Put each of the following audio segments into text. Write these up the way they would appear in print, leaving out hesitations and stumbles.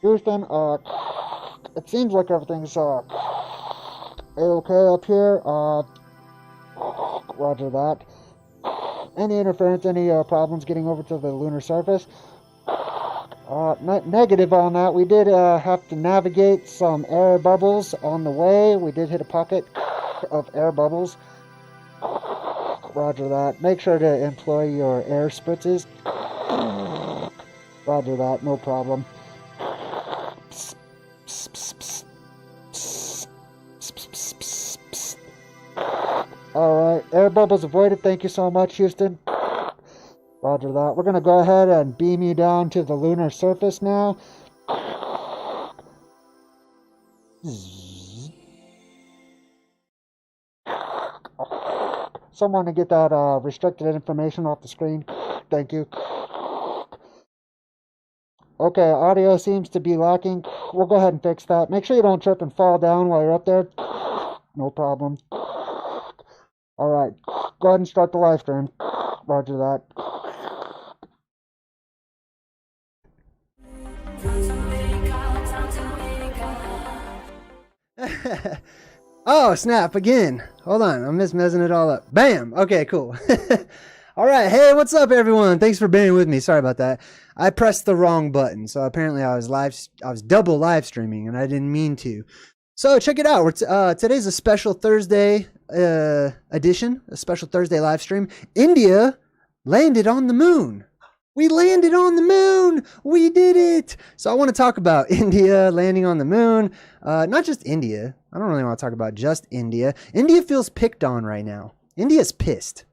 Houston, it seems like everything's, okay up here. Roger that. Any interference, any, problems getting over to the lunar surface? Negative on that. We did, have to navigate some air bubbles on the way. We did hit a pocket of air bubbles. Roger that. Make sure to employ your air spritzes. Roger that, no problem. Alright, air bubbles avoided. Thank you so much, Houston. Roger that. We're going to go ahead and beam you down to the lunar surface now. Someone to get that restricted information off the screen. Thank you. Okay, audio seems to be lacking. We'll go ahead and fix that. Make sure you don't trip and fall down while you're up there. No problem. Alright, go ahead and start the live stream. Roger that. Oh, snap, again. Hold on, I'm just messing it all up. Bam! Okay, cool. Alright, hey, what's up, everyone? Thanks for being with me. Sorry about that. I pressed the wrong button, so apparently I was double live streaming, and I didn't mean to. So check it out. Today's a special Thursday edition, a special Thursday live stream. India landed on the moon. We landed on the moon. We did it. So I want to talk about India landing on the moon. Not just India. I don't really want to talk about just India. India feels picked on right now. India's pissed.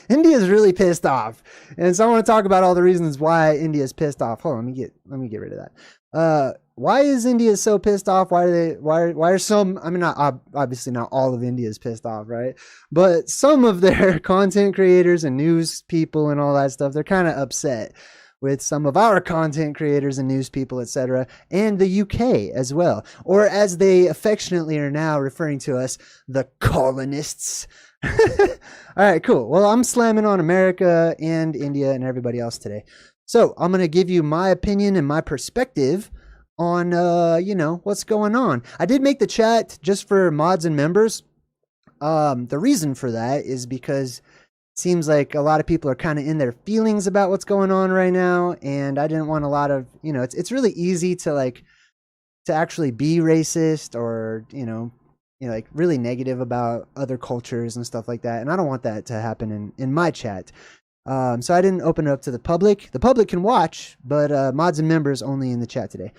India's really pissed off. And so I want to talk about all the reasons why India's pissed off. Hold on, let me get rid of that. Why is India so pissed off? Why are some, I mean, not obviously not all of India's pissed off, right? But some of their content creators and news people and all that stuff, they're kind of upset with some of our content creators and news people, etc., and the UK as well, or as they affectionately are now referring to us, the colonists. All right, cool. Well, I'm slamming on America and India and everybody else today. So I'm going to give you my opinion and my perspective on, what's going on. I did make the chat just for mods and members. The reason for that is because it seems like a lot of people are kind of in their feelings about what's going on right now. And I didn't want a lot of, it's really easy to actually be racist or, like really negative about other cultures and stuff like that. And I don't want that to happen in my chat. So I didn't open it up to the public. The public can watch, but mods and members only in the chat today.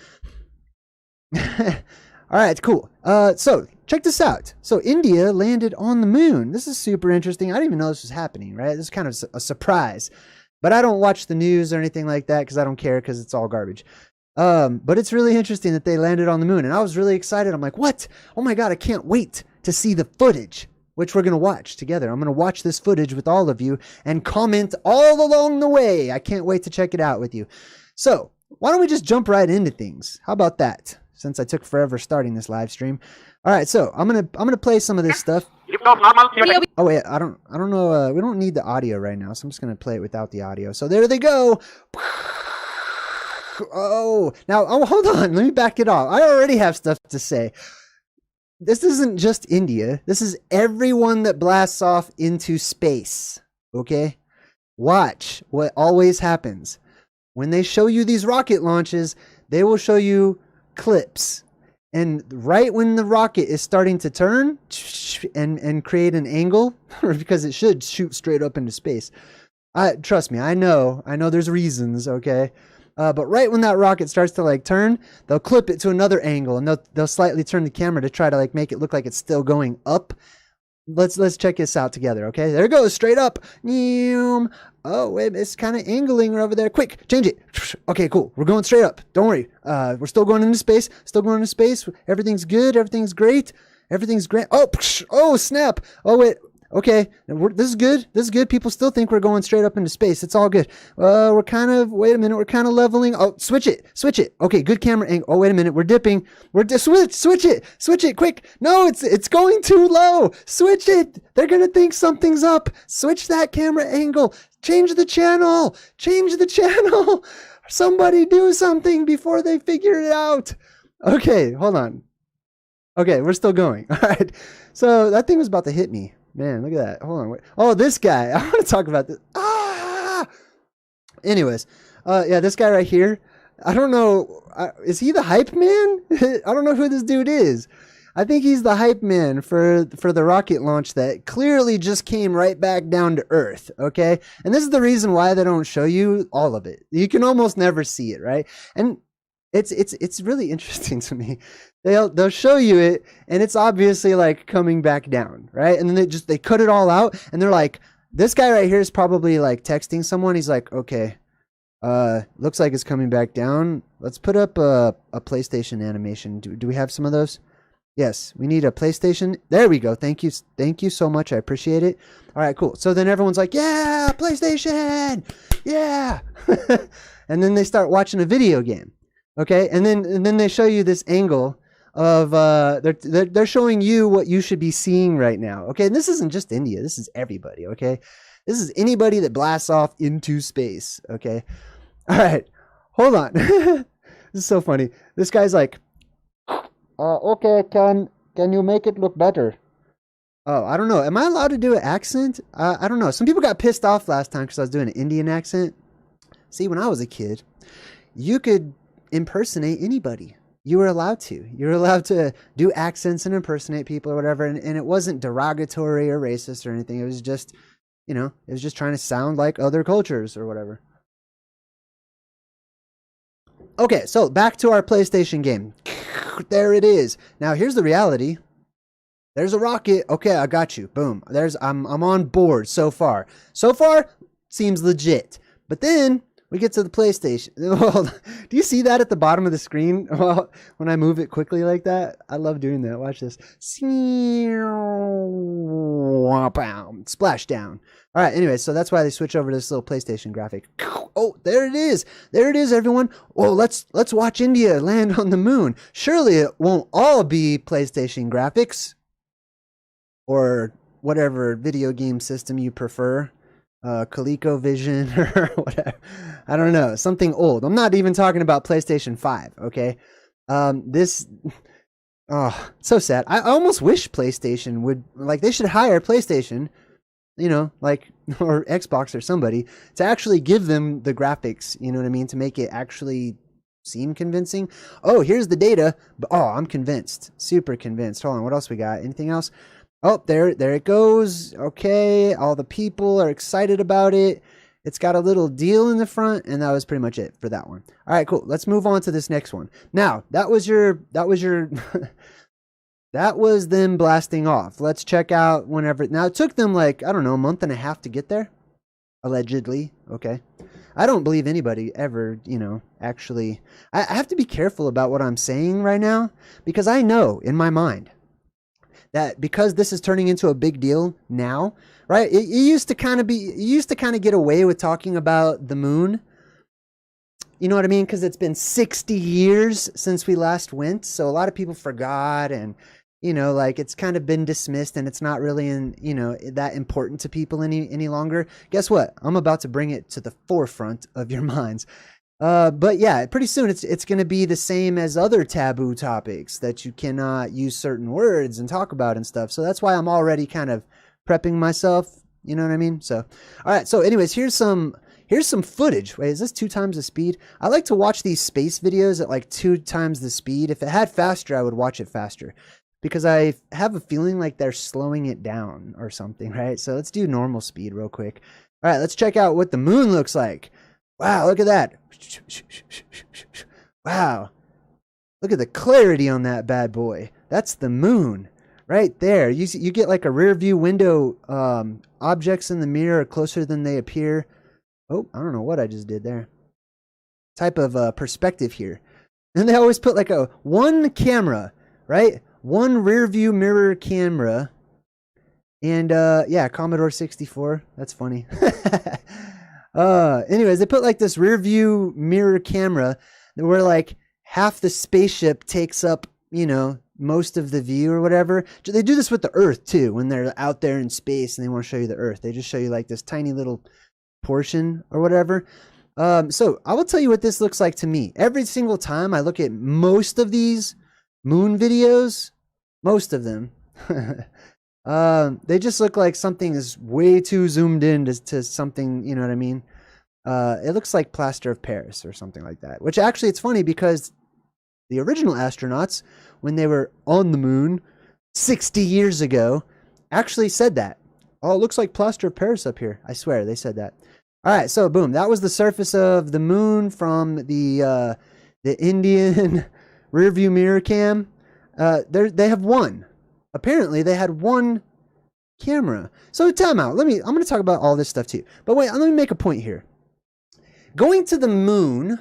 All right, cool. So check this out. So India landed on the moon. This is super interesting. I didn't even know this was happening, right? This is kind of a surprise. But I don't watch the news or anything like that because I don't care because it's all garbage. But it's really interesting that they landed on the moon. And I was really excited. I'm like, what? Oh my God, I can't wait to see the footage, which we're going to watch together. I'm going to watch this footage with all of you and comment all along the way. I can't wait to check it out with you. So why don't we just jump right into things? How about that? Since I took forever starting this live stream. All right, so I'm gonna play some of this stuff. Oh wait, I don't know. We don't need the audio right now, so I'm just gonna play it without the audio. So there they go. Oh, now hold on. Let me back it off. I already have stuff to say. This isn't just India. This is everyone that blasts off into space. Okay, watch what always happens when they show you these rocket launches. They will show you clips, and right when the rocket is starting to turn and create an angle, because it should shoot straight up into space. Trust me, I know there's reasons, okay? But right when that rocket starts to turn, they'll clip it to another angle, and they'll slightly turn the camera to try to make it look like it's still going up. Let's check this out together, okay? There it goes, straight up. Oh, wait, it's kind of angling over there. Quick, change it. Okay, cool. We're going straight up. Don't worry. We're still going into space. Everything's good. Everything's great. Everything's great. Oh, snap. Oh, wait. Okay, this is good. This is good. People still think we're going straight up into space. It's all good. We're kind of, wait a minute. We're kind of leveling. Oh, switch it. Okay, good camera angle. Oh, wait a minute. We're dipping. Switch it. Quick. No, it's going too low. Switch it. They're going to think something's up. Switch that camera angle. Change the channel. Somebody do something before they figure it out. Okay, hold on. Okay, we're still going. All right. So that thing was about to hit me. Man, look at that. Hold on. Wait. Oh, this guy. I want to talk about this. Ah! Anyways, yeah, this guy right here. I don't know. Is he the hype man? I don't know who this dude is. I think he's the hype man for the rocket launch that clearly just came right back down to Earth, okay? And this is the reason why they don't show you all of it. You can almost never see it, right? And it's really interesting to me. They'll show you it, and it's obviously like coming back down, right? And then they cut it all out, and they're like, this guy right here is probably like texting someone. He's like, okay, looks like it's coming back down. Let's put up a PlayStation animation. Do we have some of those? Yes, we need a PlayStation. There we go. Thank you so much. I appreciate it. All right, cool. So then everyone's like, yeah, PlayStation, yeah. And then they start watching a video game, okay? And then they show you this angle of they're showing you what you should be seeing right now, okay? And this isn't just India. This is everybody, okay? This is anybody that blasts off into space, okay? All right, hold on. This is so funny. This guy's like, okay, can you make it look better? oh, I don't know. Am I allowed to do an accent? I don't know. Some people got pissed off last time because I was doing an Indian accent. See, when I was a kid, you could impersonate anybody. You were allowed to. You were allowed to do accents and impersonate people or whatever. And it wasn't derogatory or racist or anything. It was just, it was just trying to sound like other cultures or whatever. Okay, so back to our PlayStation game. There it is. Now here's the reality. There's a rocket. Okay, I got you. Boom. I'm on board so far. So far, seems legit. But then we get to the PlayStation. Do you see that at the bottom of the screen? Well, when I move it quickly like that, I love doing that. Watch this. Splash down. All right, anyway, so that's why they switch over to this little PlayStation graphic. Oh, there it is. There it is, everyone. Oh, let's watch India land on the moon. Surely it won't all be PlayStation graphics or whatever video game system you prefer. ColecoVision or whatever. I don't know. Something old. I'm not even talking about PlayStation 5, okay? So sad. I almost wish PlayStation would, they should hire PlayStation, or Xbox or somebody to actually give them the graphics, you know what I mean? To make it actually seem convincing. Oh, here's the data. I'm convinced. Super convinced. Hold on. What else we got? Anything else? Oh, there it goes. Okay, all the people are excited about it. It's got a little deal in the front, and that was pretty much it for that one. All right, cool. Let's move on to this next one. Now, that was that was them blasting off. Let's check out whenever. Now, it took them a month and a half to get there, allegedly. Okay. I don't believe anybody ever, actually. I have to be careful about what I'm saying right now because I know in my mind that because this is turning into a big deal now, right? It used to kind of get away with talking about the moon. You know what I mean? Because it's been 60 years since we last went. So a lot of people forgot and, it's kind of been dismissed and it's not really that important to people any longer. Guess what? I'm about to bring it to the forefront of your minds. But yeah, pretty soon it's going to be the same as other taboo topics that you cannot use certain words and talk about and stuff. So that's why I'm already kind of prepping myself. You know what I mean? So, all right. So anyways, here's some footage. Wait, is this 2 times the speed? I like to watch these space videos at 2 times the speed. If it had faster, I would watch it faster because I have a feeling like they're slowing it down or something, right? So let's do normal speed real quick. All right, let's check out what the moon looks like. Wow, look at that. Wow. Look at the clarity on that bad boy. That's the moon right there. You get a rear view window. Objects in the mirror are closer than they appear. Oh, I don't know what I just did there. Type of perspective here. And they always put one camera, right? One rear view mirror camera. And yeah, Commodore 64. That's funny. Anyways, they put this rear view mirror camera where half the spaceship takes up, most of the view or whatever. They do this with the Earth too when they're out there in space and they want to show you the Earth. They just show you this tiny little portion or whatever. So I will tell you what this looks like to me. Every single time I look at most of these moon videos, most of them, they just look like something is way too zoomed in to something, you know what I mean? It looks like plaster of Paris or something like that, which actually it's funny because the original astronauts, when they were on the moon 60 years ago, actually said that. Oh, it looks like plaster of Paris up here. I swear they said that. All right, so boom, that was the surface of the moon from the Indian rearview mirror cam. They have one. Apparently, they had one camera. So time out. I'm going to talk about all this stuff too. But wait, let me make a point here. Going to the moon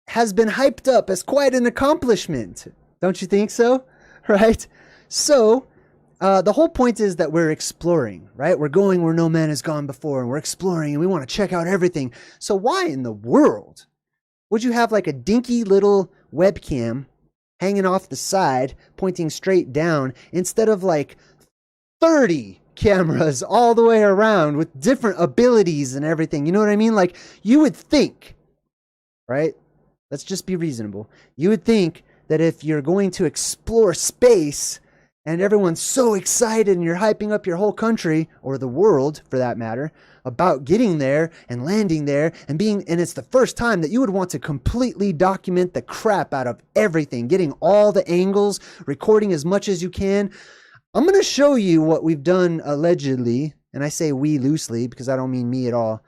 has been hyped up as quite an accomplishment. Don't you think so? Right? So, the whole point is that we're exploring, right? We're going where no man has gone before, and we're exploring, and we want to check out everything. So why in the world would you have like a dinky little webcam hanging off the side, pointing straight down, instead of like 30 cameras all the way around with different abilities and everything? You know what I mean? Like, you would think, right? Let's just be reasonable. You would think that if you're going to explore space and everyone's so excited and you're hyping up your whole country, or the world for that matter, about getting there and landing there and it's the first time, that you would want to completely document the crap out of everything, getting all the angles, recording as much as you can. I'm going to show you what we've done allegedly, and I say we loosely because I don't mean me at all.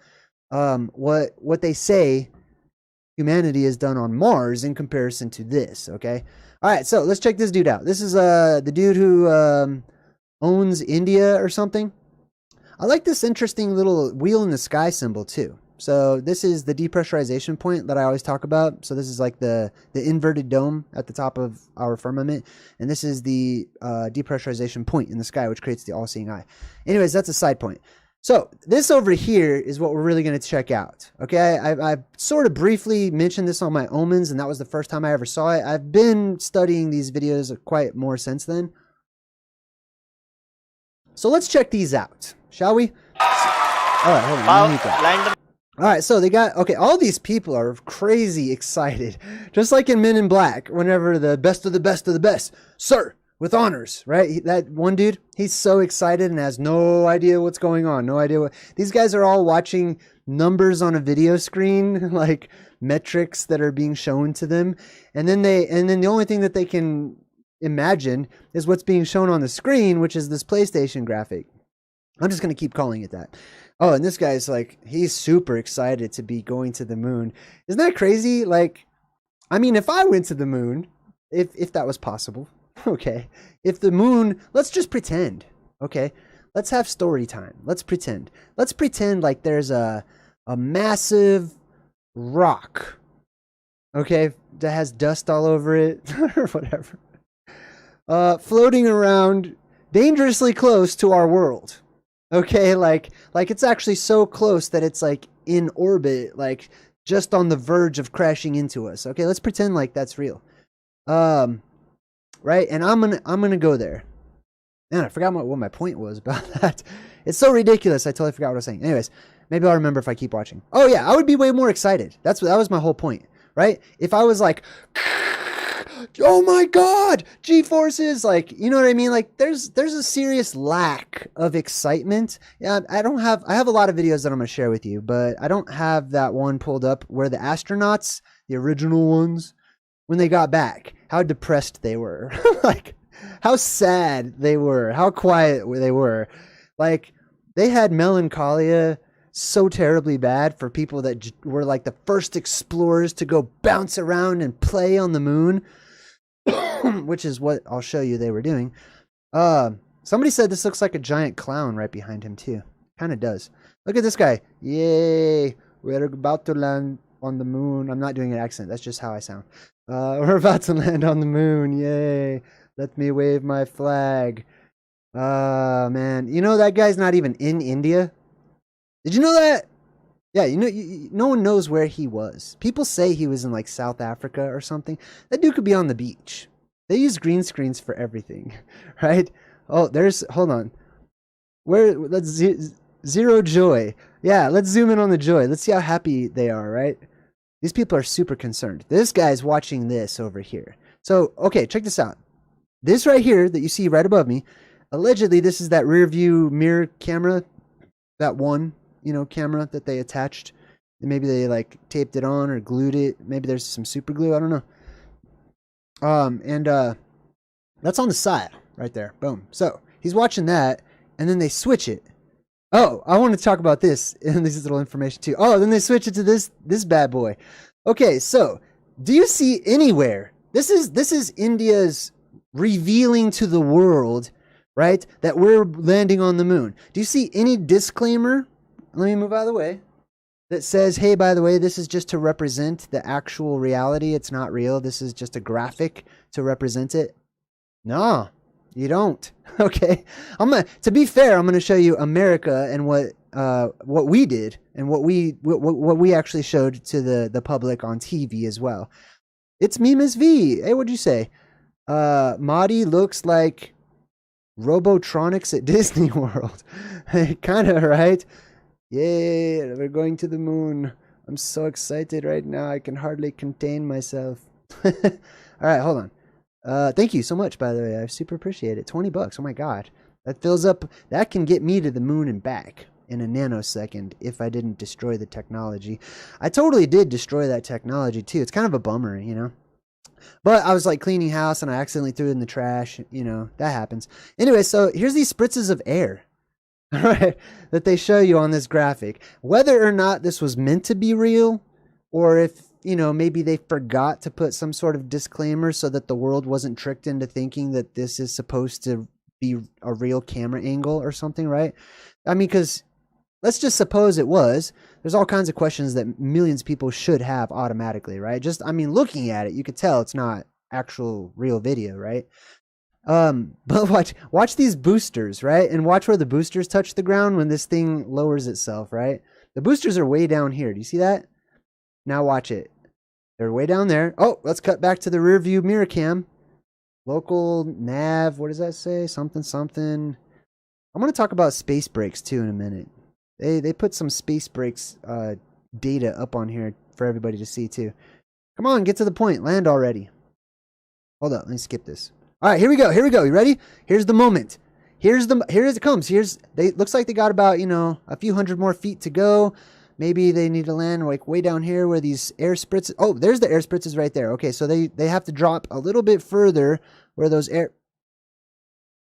What they say humanity has done on Mars in comparison to this, okay? All right, so let's check this dude out. This is the dude who owns India or something. I like this interesting little wheel in the sky symbol too. So this is the depressurization point that I always talk about. So this is like the inverted dome at the top of our firmament. And this is the depressurization point in the sky, which creates the all-seeing eye. Anyways, that's a side point. So this over here is what we're really going to check out. Okay, I sort of briefly mentioned this on my OMENS, and that was the first time I ever saw it. I've been studying these videos quite more since then. So let's check these out, shall we? All right, hold on. All right, so they got, okay, all these people are crazy excited. Just like in Men in Black, whenever the best of the best of the best, sir, with honors, right? That one dude, he's so excited and has no idea what's going on. No idea what, these guys are all watching numbers on a video screen, like metrics that are being shown to them. And then the only thing that they can imagine is what's being shown on the screen, which is this PlayStation graphic. I'm just going to keep calling it that. Oh, and this guy's like, he's super excited to be going to the moon. Isn't that crazy? Like, I mean, if I went to the moon, if that was possible, okay. If the moon, let's just pretend, okay. Let's have story time. Let's pretend. Let's pretend like there's a massive rock, okay, that has dust all over it or whatever, floating around dangerously close to our world. Okay, like it's actually so close that it's like in orbit, like just on the verge of crashing into us. Okay, let's pretend like that's real. Right? And I'm gonna go there. Man, I forgot what my point was about that. It's so ridiculous. I totally forgot what I was saying. Anyways, maybe I'll remember if I keep watching. Oh yeah, I would be way more excited. That was my whole point, right? If I was like, oh my God, G-forces, like, you know what I mean? Like there's a serious lack of excitement. Yeah, I have a lot of videos that I'm going to share with you, but I don't have that one pulled up where the astronauts, the original ones, when they got back, how depressed they were, like how sad they were, how quiet they were. Like they had melancholia so terribly bad for people that were like the first explorers to go bounce around and play on the moon. Which is what I'll show you they were doing. Somebody said this looks like a giant clown right behind him too. Kind of does. Look at this guy. Yay, we're about to land on the moon. I'm not doing an accent. That's just how I sound. We're about to land on the moon. Yay. Let me wave my flag. Man. You know that guy's not even in India? Did you know that? Yeah, you know, no one knows where he was. People say he was in like South Africa or something. That dude could be on the beach. They use green screens for everything, right? Oh, hold on. Let's Zero joy. Yeah, let's zoom in on the joy. Let's see how happy they are, right? These people are super concerned. This guy's watching this over here. So, okay, check this out. This right here that you see right above me, allegedly this is that rear view mirror camera, that one, camera that they attached. Maybe they like taped it on or glued it. Maybe there's some super glue. I don't know. That's on the side right there. Boom. So he's watching that, and then they switch it. Oh, I want to talk about this and this is little information too. Oh, then they switch it to this bad boy. Okay, so do you see anywhere? This is India's revealing to the world, right, that we're landing on the moon. Do you see any disclaimer? Let me move out of the way. That says, hey, by the way, this is just to represent the actual reality. It's not real. This is just a graphic to represent it. No, you don't. Okay. To be fair, I'm going to show you America and what we did and what we actually showed to the public on TV as well. It's me, Miss V. Hey, what'd you say? Mahdi looks like Robotronics at Disney World. Kind of, right? Yay, we're going to the moon. I'm so excited right now. I can hardly contain myself. All right, hold on. Thank you so much, by the way. I super appreciate it. $20. Oh my God. That fills up. That can get me to the moon and back in a nanosecond if I didn't destroy the technology. I totally did destroy that technology too. It's kind of a bummer, But I was like cleaning house and I accidentally threw it in the trash. That happens. Anyway, so here's these spritzes of air. All right, that they show you on this graphic. Whether or not this was meant to be real, or if, maybe they forgot to put some sort of disclaimer so that the world wasn't tricked into thinking that this is supposed to be a real camera angle or something, right? I mean, because let's just suppose it was. There's all kinds of questions that millions of people should have automatically, right? Looking at it, you could tell it's not actual real video, right? But watch these boosters, right? And watch where the boosters touch the ground when this thing lowers itself, right? The boosters are way down here. Do you see that? Now watch it. They're way down there. Oh, let's cut back to the rear view mirror cam. Local nav, what does that say? Something. I'm going to talk about space brakes too in a minute. They put some space brakes data up on here for everybody to see too. Come on, get to the point. Land already. Hold up, let me skip this. All right, here we go. You ready? Here's the moment. Here it comes. Looks like they got about, a few hundred more feet to go. Maybe they need to land like way down here where these air spritzes. Oh, there's the air spritzes right there. Okay, so they have to drop a little bit further where those air.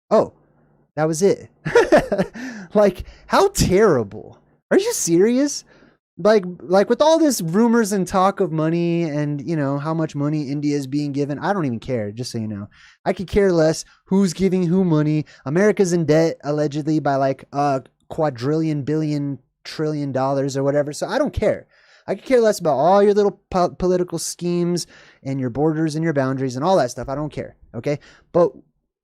Oh, that was it. Like, how terrible. Are you serious? Like with all this rumors and talk of money and, how much money India is being given, I don't even care, just so you know. I could care less who's giving who money. America's in debt, allegedly, by like a quadrillion, billion, trillion dollars or whatever, so I don't care. I could care less about all your little political schemes and your borders and your boundaries and all that stuff. I don't care, okay? But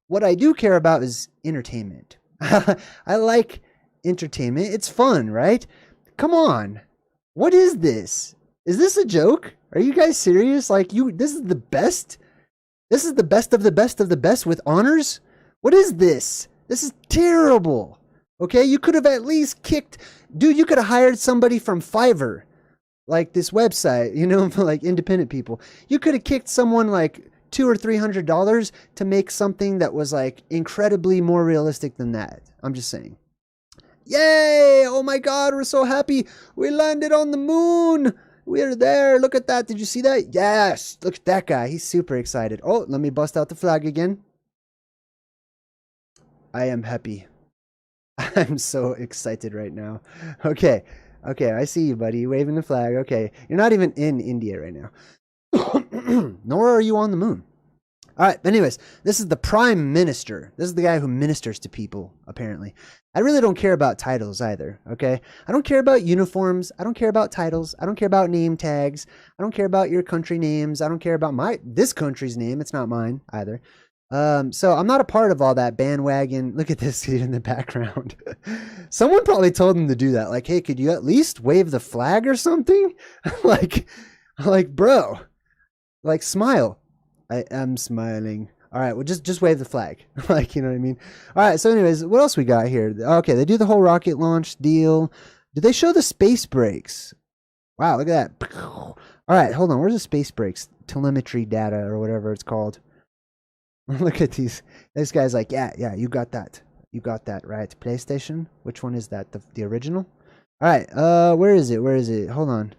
what I do care about is entertainment. I like entertainment. It's fun, right? Come on. What is this? Is this a joke? Are you guys serious? This is the best? This is the best of the best of the best with honors? What is this? This is terrible. Okay, you could have at least you could have hired somebody from Fiverr, like this website, for like independent people. You could have kicked someone like $200 or $300 to make something that was like incredibly more realistic than that. I'm just saying. Yay! Oh my God, we're so happy. We landed on the moon. We're there. Look at that. Did you see that? Yes. Look at that guy. He's super excited. Oh, let me bust out the flag again. I am happy. I'm so excited right now. Okay. I see you, buddy. Waving the flag. Okay. You're not even in India right now. Nor are you on the moon. All right. Anyways, this is the Prime Minister. This is the guy who ministers to people, apparently. I really don't care about titles either, okay? I don't care about uniforms. I don't care about titles. I don't care about name tags. I don't care about your country names. I don't care about this country's name. It's not mine either. So I'm not a part of all that bandwagon. Look at this dude in the background. Someone probably told him to do that. Like, hey, could you at least wave the flag or something? like, bro, like smile. I am smiling. All right, well, just wave the flag. Like, you know what I mean? All right, so anyways, what else we got here? Okay, they do the whole rocket launch deal. Did they show the space brakes? Wow, look at that. All right, hold on. Where's the space brakes? Telemetry data or whatever it's called. Look at these. This guy's like, yeah, you got that. You got that, right? PlayStation? Which one is that? The original? All right, where is it? Where is it? Hold on.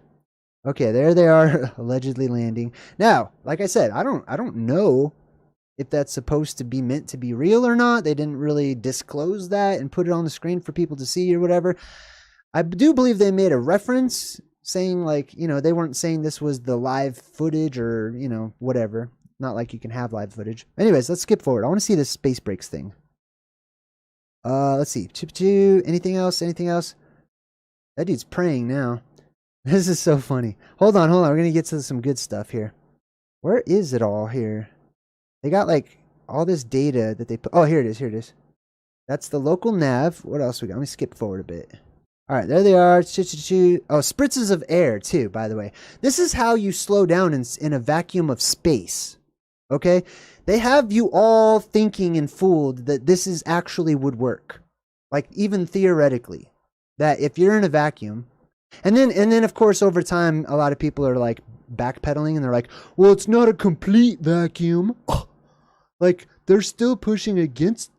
Okay, there they are, allegedly landing. Now, like I said, I don't know if that's supposed to be meant to be real or not. They didn't really disclose that and put it on the screen for people to see or whatever. I do believe they made a reference saying, like, you know, they weren't saying this was the live footage or, you know, whatever. Not like you can have live footage. Anyways, let's skip forward. I want to see this space brakes thing. Let's see. Anything else? Anything else? That dude's praying now. This is so funny. Hold on. We're going to get to some good stuff here. Where is it all here? They got like all this data that they put. Oh, here it is. That's the local nav. What else we got? Let me skip forward a bit. All right, there they are. Oh, spritzes of air too, by the way. This is how you slow down in a vacuum of space. Okay? They have you all thinking and fooled that this is actually would work. Like, even theoretically. That if you're in a vacuum, and then of course over time a lot of people are like backpedaling and they're like, well, it's not a complete vacuum. Like, they're still pushing against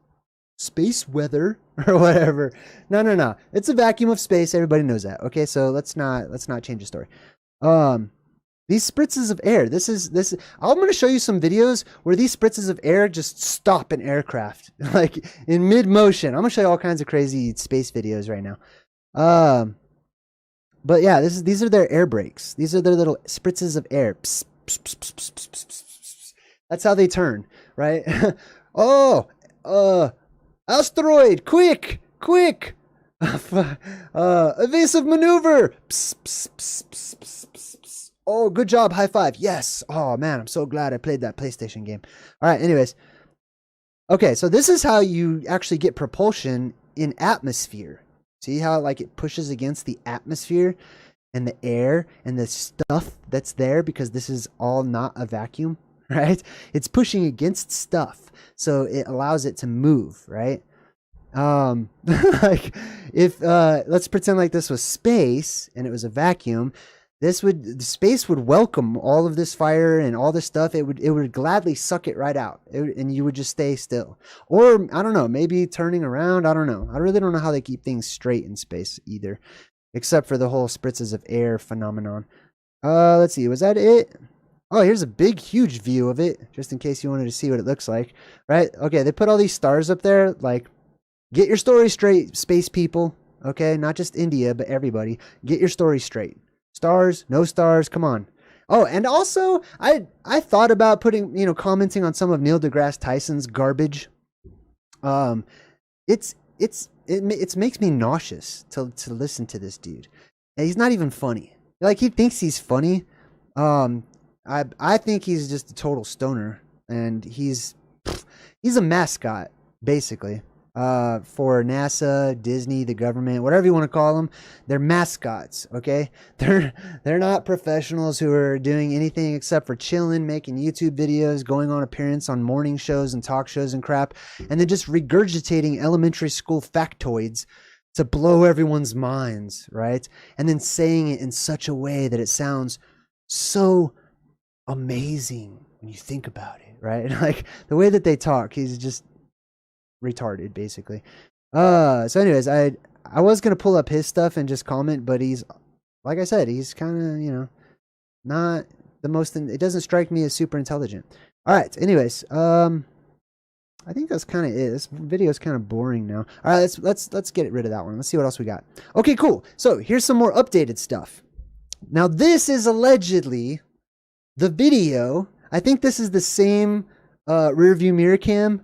space weather or whatever. No. It's a vacuum of space. Everybody knows that. Okay, so let's not change the story. These spritzes of air. This is I'm going to show you some videos where these spritzes of air just stop an aircraft like in mid motion. I'm going to show you all kinds of crazy space videos right now. But yeah, these are their air brakes. These are their little spritzes of air. Psst, psst, psst, psst, psst, psst, psst. That's how they turn, right? Oh, asteroid, quick! Evasive maneuver. Psst, psst, psst, psst, psst, psst, psst. Oh, good job, high five. Yes. Oh man, I'm so glad I played that PlayStation game. All right, anyways. Okay, so this is how you actually get propulsion in atmosphere. See how like it pushes against the atmosphere and the air and the stuff that's there, because this is all not a vacuum, right? It's pushing against stuff, so it allows it to move, right? Like if let's pretend like this was space and it was a vacuum. Space would welcome all of this fire and all this stuff. It would gladly suck it right out, and you would just stay still. Or I don't know, maybe turning around. I don't know. I really don't know how they keep things straight in space either, except for the whole spritzes of air phenomenon. Let's see. Was that it? Oh, here's a big, huge view of it, just in case you wanted to see what it looks like. Right? Okay, they put all these stars up there. Like, get your story straight, space people. Okay, not just India, but everybody. Get your story straight. Stars, no stars, come on. Oh, and also, I thought about putting, commenting on some of Neil deGrasse Tyson's garbage. It makes me nauseous to listen to this dude. And he's not even funny. Like, he thinks he's funny. I think he's just a total stoner, and he's a mascot basically. For NASA, Disney, the government, whatever you want to call them, they're mascots, okay? They're not professionals who are doing anything except for chilling, making YouTube videos, going on appearance on morning shows and talk shows and crap, and then just regurgitating elementary school factoids to blow everyone's minds, right? And then saying it in such a way that it sounds so amazing when you think about it, right? Like, the way that they talk, he's just retarded basically. So anyways, I was gonna pull up his stuff and just comment, but he's, like I said, he's kind of not the most, it doesn't strike me as super intelligent. All right, anyways, I think that's kind of it. This video is kind of boring now. All right, let's get rid of that one. Let's see what else we got. Okay, cool. So here's some more updated stuff. Now this is allegedly the video. I think this is the same rear view mirror cam.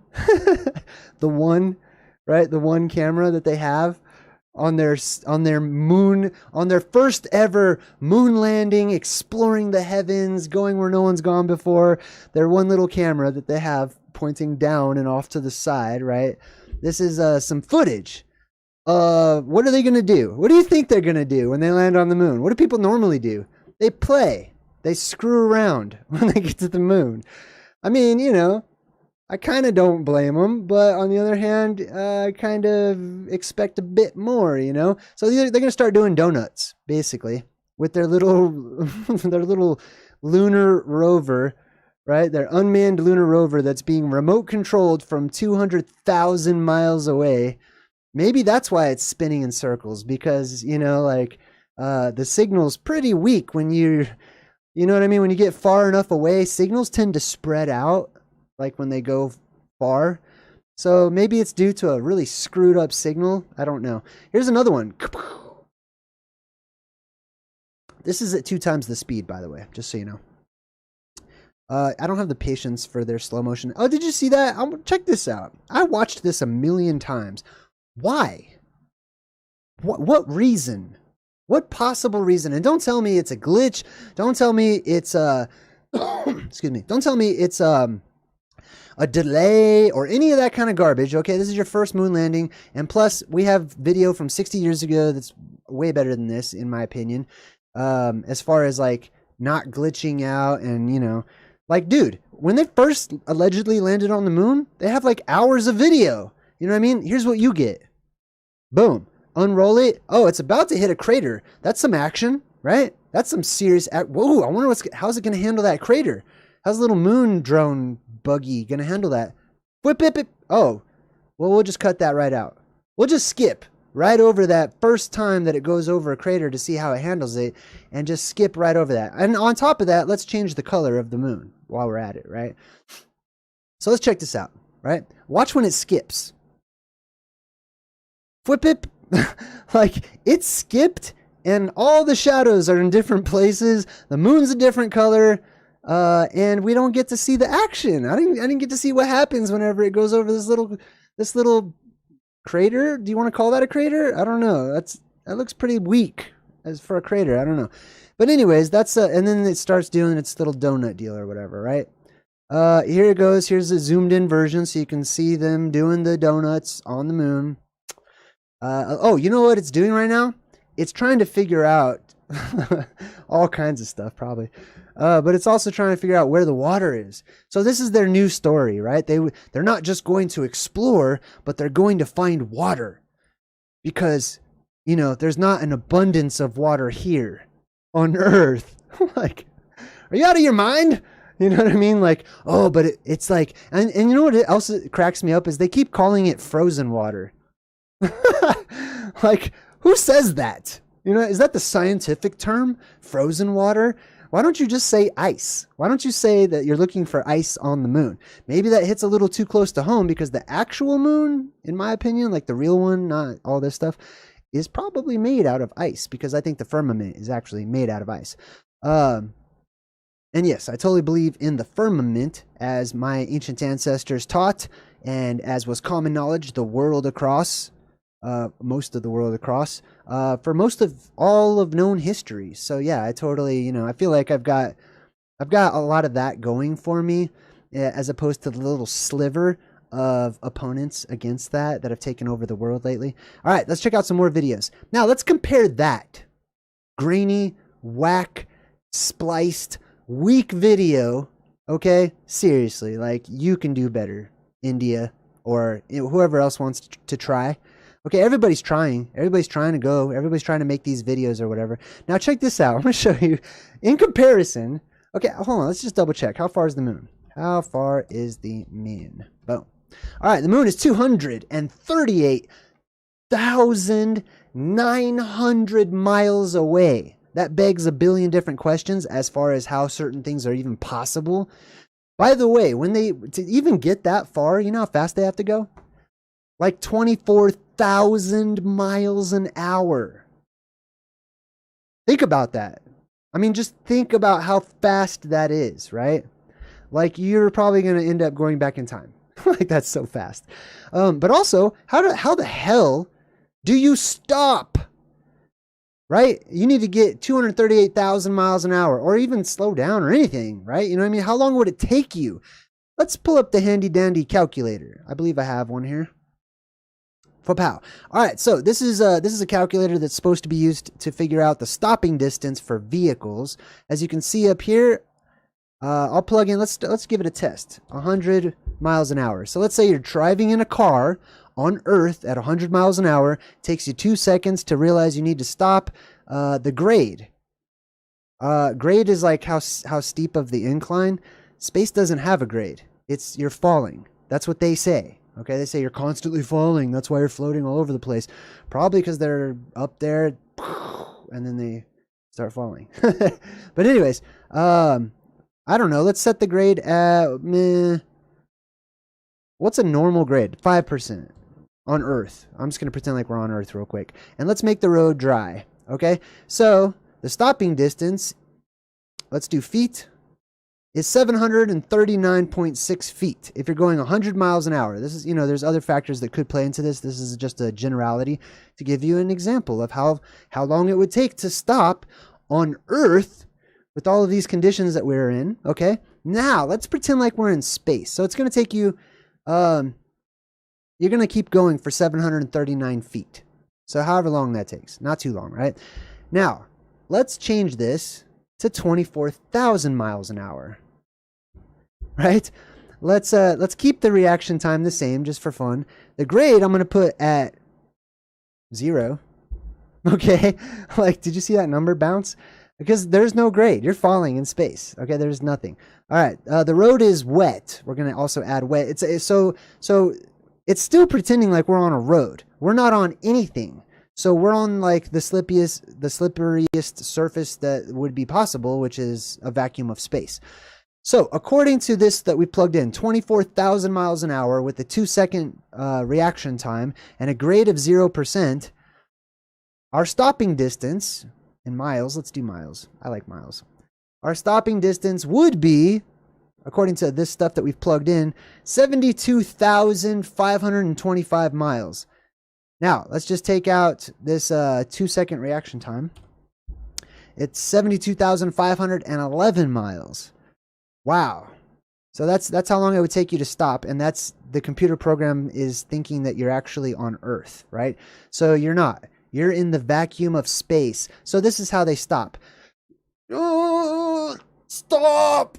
The one, right? The one camera that they have on their first ever moon landing, exploring the heavens, going where no one's gone before. Their one little camera that they have pointing down and off to the side, right? This is some footage. What are they going to do? What do you think they're going to do when they land on the moon? What do people normally do? They play. They screw around when they get to the moon. I mean, I kind of don't blame them, but on the other hand, I kind of expect a bit more, you know? So they're going to start doing donuts, basically, with their little, their little lunar rover, right? Their unmanned lunar rover that's being remote controlled from 200,000 miles away. Maybe that's why it's spinning in circles, because, you know, like, the signal's pretty weak when you know what I mean? When you get far enough away, signals tend to spread out, like when they go far. So maybe it's due to a really screwed up signal. I don't know. Here's another one. This is at 2 times the speed, by the way, just so you know. I don't have the patience for their slow motion. Oh, did you see that? Check this out. I watched this a million times. Why? What reason? What possible reason? And don't tell me it's a glitch. Don't tell me it's excuse me. Don't tell me it's a delay or any of that kind of garbage. Okay, this is your first moon landing, and plus we have video from 60 years ago that's way better than this, in my opinion. As far as like not glitching out, and you know, like, dude, when they first allegedly landed on the moon, they have like hours of video. You know what I mean? Here's what you get. Boom. Unroll it. Oh, it's about to hit a crater. That's some action, right? That's some serious whoa, I wonder how's it going to handle that crater? How's the little moon drone buggy going to handle that? Whip. Oh, well, we'll just cut that right out. We'll just skip right over that first time that it goes over a crater to see how it handles it, and just skip right over that. And on top of that, let's change the color of the moon while we're at it, right? So let's check this out, right? Watch when it skips. Whip it. Like, it skipped, and all the shadows are in different places. The moon's a different color, and we don't get to see the action. I didn't get to see what happens whenever it goes over this little crater. Do you want to call that a crater? I don't know. That looks pretty weak as for a crater. I don't know. But anyways, that's and then it starts doing its little donut deal or whatever, right? Here it goes. Here's a zoomed in version, so you can see them doing the donuts on the moon. Oh, you know what it's doing right now? It's trying to figure out all kinds of stuff, probably. But it's also trying to figure out where the water is. So this is their new story, right? They're not just going to explore, but they're going to find water. Because, you know, there's not an abundance of water here on Earth. Like, are you out of your mind? You know what I mean? Like, oh, but it's like, and you know what else cracks me up is they keep calling it frozen water. Like, who says that? You know, is that the scientific term? Frozen water? Why don't you just say ice? Why don't you say that you're looking for ice on the moon? Maybe that hits a little too close to home, because the actual moon, in my opinion, like the real one, not all this stuff, is probably made out of ice, because I think the firmament is actually made out of ice. And yes, I totally believe in the firmament, as my ancient ancestors taught, and as was common knowledge the world across. Most of the world across, for most of all of known history. So yeah, I totally, you know, I feel like I've got a lot of that going for me, as opposed to the little sliver of opponents against that have taken over the world lately. All right, let's check out some more videos. Now let's compare that grainy, whack, spliced, weak video. Okay, seriously, like, you can do better, India, or whoever else wants to try. Okay, everybody's trying. Everybody's trying to go. Everybody's trying to make these videos or whatever. Now, check this out. I'm going to show you in comparison. Okay, hold on. Let's just double check. How far is the moon? How far is the moon? Boom. All right, the moon is 238,900 miles away. That begs a billion different questions as far as how certain things are even possible. By the way, to even get that far, you know how fast they have to go? Like 24,000 miles an hour. Think about that. I mean, just think about how fast that is, right? Like, you're probably going to end up going back in time. Like, that's so fast. But also, how the hell do you stop? Right? You need to get 238,000 miles an hour, or even slow down or anything, right? You know what I mean? How long would it take you? Let's pull up the handy dandy calculator. I believe I have one here. Pow. All right, so this is a calculator that's supposed to be used to figure out the stopping distance for vehicles. As you can see up here, I'll plug in, let's give it a test. 100 miles an hour. So let's say you're driving in a car on Earth at 100 miles an hour. It takes you 2 seconds to realize you need to stop. The grade. Grade is like how steep of the incline. Space doesn't have a grade. You're falling. That's what they say. Okay, they say you're constantly falling. That's why you're floating all over the place. Probably because they're up there and then they start falling. But anyways, I don't know. Let's set the grade at what's a normal grade? 5% on Earth. I'm just going to pretend like we're on Earth real quick. And let's make the road dry. Okay, so the stopping distance, let's do feet, is 739.6 feet if you're going 100 miles an hour. This is, there's other factors that could play into this. This is just a generality to give you an example of how long it would take to stop on Earth with all of these conditions that we're in. Okay, now let's pretend like we're in space. So it's going to take you, you're going to keep going for 739 feet. So however long that takes, not too long, right? Now, let's change this to 24,000 miles an hour, right? Let's keep the reaction time the same just for fun. The grade I'm going to put at 0. Okay, like, did you see that number bounce? Because there's no grade. You're falling in space. Okay, there's nothing. All right, the road is wet. We're going to also add wet. So it's still pretending like we're on a road. We're not on anything. So we're on like the slipperiest surface that would be possible, which is a vacuum of space. So according to this that we plugged in, 24,000 miles an hour with a 2-second reaction time and a grade of 0%, our stopping distance in miles, let's do miles. I like miles. Our stopping distance would be, according to this stuff that we've plugged in, 72,525 miles. Now, let's just take out this 2-second reaction time. It's 72,511 miles. Wow. So that's how long it would take you to stop, and that's the computer program is thinking that you're actually on Earth, right? So you're not. You're in the vacuum of space. So this is how they stop. Stop!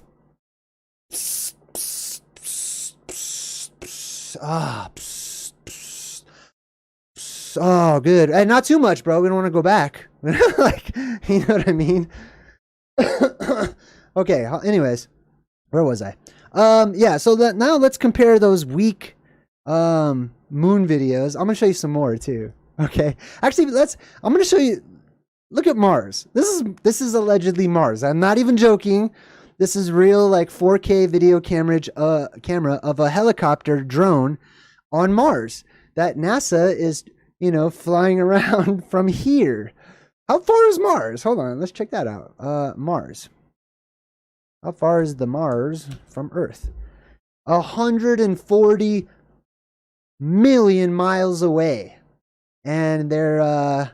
Oh, good. And not too much, bro. We don't want to go back. Like, you know what I mean? Okay. Anyways, where was I? Yeah. So now let's compare those weak moon videos. I'm gonna show you some more too. Okay. Actually, I'm gonna show you. Look at Mars. This is allegedly Mars. I'm not even joking. This is real, like 4K video camera of a helicopter drone on Mars that NASA is, flying around from here. How far is Mars? Hold on, let's check that out. Mars. How far is the Mars from Earth? 140 million miles away. And they're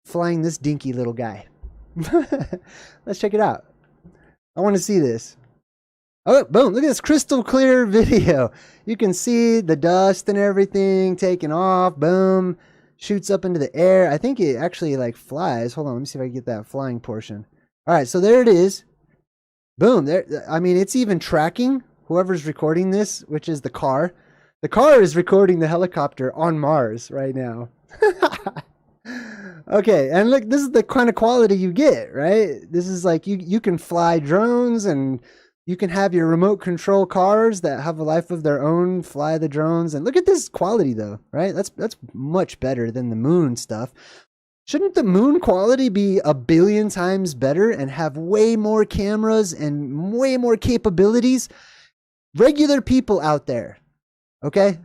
flying this dinky little guy. Let's check it out. I want to see this. Oh, boom, look at this crystal clear video. You can see the dust and everything taking off. Boom. Shoots up into the air. I think it actually like flies. Hold on, let me see if I can get that flying portion. All right, so there it is. Boom. There. I mean, it's even tracking whoever's recording this, which is the car. The car is recording the helicopter on Mars right now. Okay, and look, this is the kind of quality you get, right? This is like you can fly drones, and you can have your remote control cars that have a life of their own, fly the drones. And look at this quality though, right? That's much better than the moon stuff. Shouldn't the moon quality be 1 billion times better and have way more cameras and way more capabilities? Regular people out there, okay?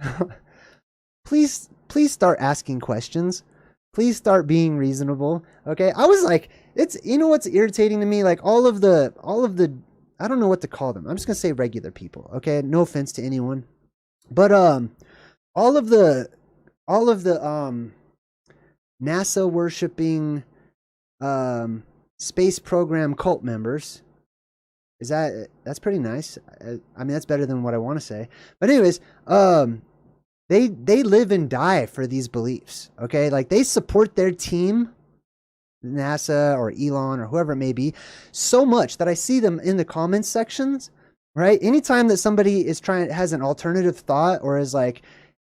Please start asking questions. Please start being reasonable. Okay. I was like, what's irritating to me? Like all of the, I don't know what to call them. I'm just going to say regular people. Okay. No offense to anyone, but, all of the NASA worshiping, space program cult members, that's pretty nice. I mean, that's better than what I want to say, but anyways, they live and die for these beliefs. Okay. Like they support their team NASA or Elon or whoever it may be, so much that I see them in the comments sections, right? Anytime that somebody has an alternative thought or is like,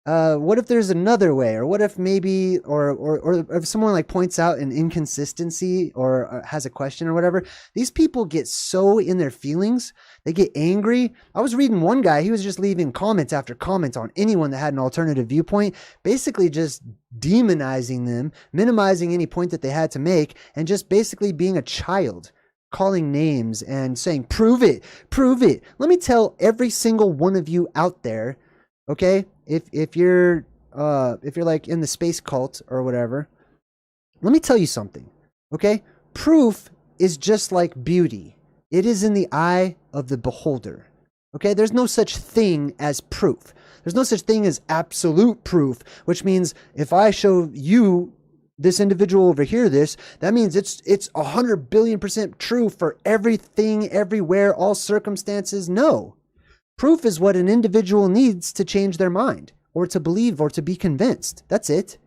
what if there's another way, or what if maybe, or if someone like points out an inconsistency or has a question or whatever, these people get so in their feelings. They get angry. I was reading one guy, he was just leaving comments after comments on anyone that had an alternative viewpoint, basically just demonizing them, minimizing any point that they had to make, and just basically being a child, calling names and saying, prove it, prove it. Let me tell every single one of you out there, okay, if you're like in the space cult or whatever, let me tell you something, okay? Proof is just like beauty. It is in the eye of the beholder, okay? There's no such thing as proof. There's no such thing as absolute proof, which means if I show you this individual over here, that means it's 100 billion% true for everything, everywhere, all circumstances. No. Proof is what an individual needs to change their mind or to believe or to be convinced. That's it.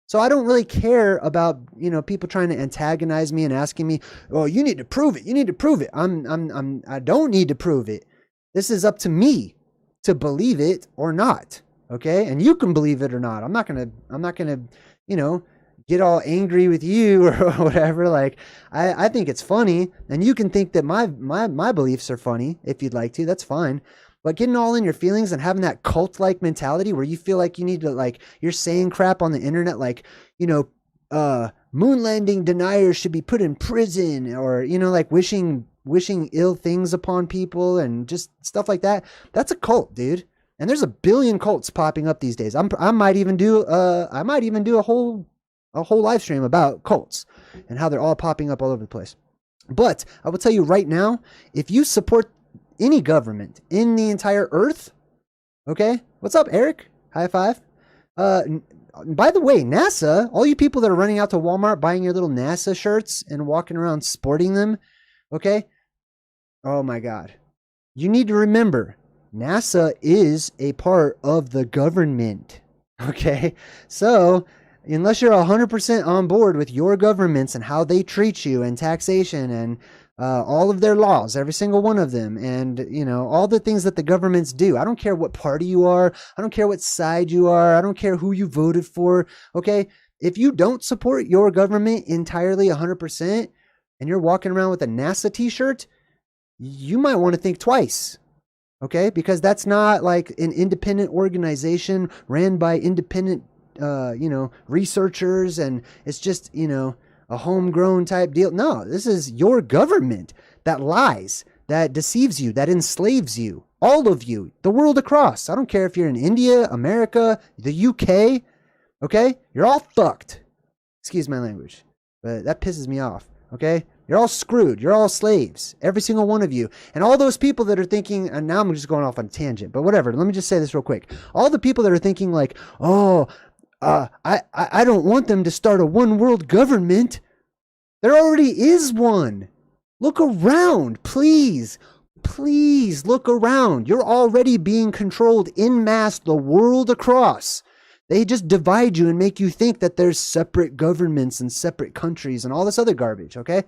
So I don't really care about, people trying to antagonize me and asking me, "Oh, you need to prove it. You need to prove it." I don't need to prove it. This is up to me to believe it or not. Okay? And you can believe it or not. I'm not going to, get all angry with you or whatever. Like, I think it's funny, and you can think that my beliefs are funny if you'd like to. That's fine. But getting all in your feelings and having that cult-like mentality where you feel like you need to, like, you're saying crap on the internet, like, moon landing deniers should be put in prison, or, like wishing ill things upon people and just stuff like that. That's a cult, dude. And there's a billion cults popping up these days. I might even do a whole live stream about cults and how they're all popping up all over the place. But I will tell you right now, if you support any government in the entire earth, okay? What's up, Eric? High five. By the way, NASA, all you people that are running out to Walmart buying your little NASA shirts and walking around sporting them, okay? Oh my God. You need to remember, NASA is a part of the government, okay? So, unless you're 100% on board with your governments and how they treat you and taxation and all of their laws, every single one of them, and all the things that the governments do. I don't care what party you are. I don't care what side you are. I don't care who you voted for. Okay, if you don't support your government entirely 100%, and you're walking around with a NASA T-shirt, you might want to think twice. Okay, because that's not like an independent organization ran by independent, researchers, and it's just a homegrown type deal. No, this is your government that lies, that deceives you, that enslaves you. All of you, the world across. I don't care if you're in India, America, the UK, okay? You're all fucked. Excuse my language, but that pisses me off, okay? You're all screwed. You're all slaves. Every single one of you. And all those people that are thinking, and now I'm just going off on a tangent, but whatever. Let me just say this real quick. All the people that are thinking like, oh, I don't want them to start a one world government. There already is one. Look around, please. Please look around. You're already being controlled en masse the world across. They just divide you and make you think that there's separate governments and separate countries and all this other garbage, okay?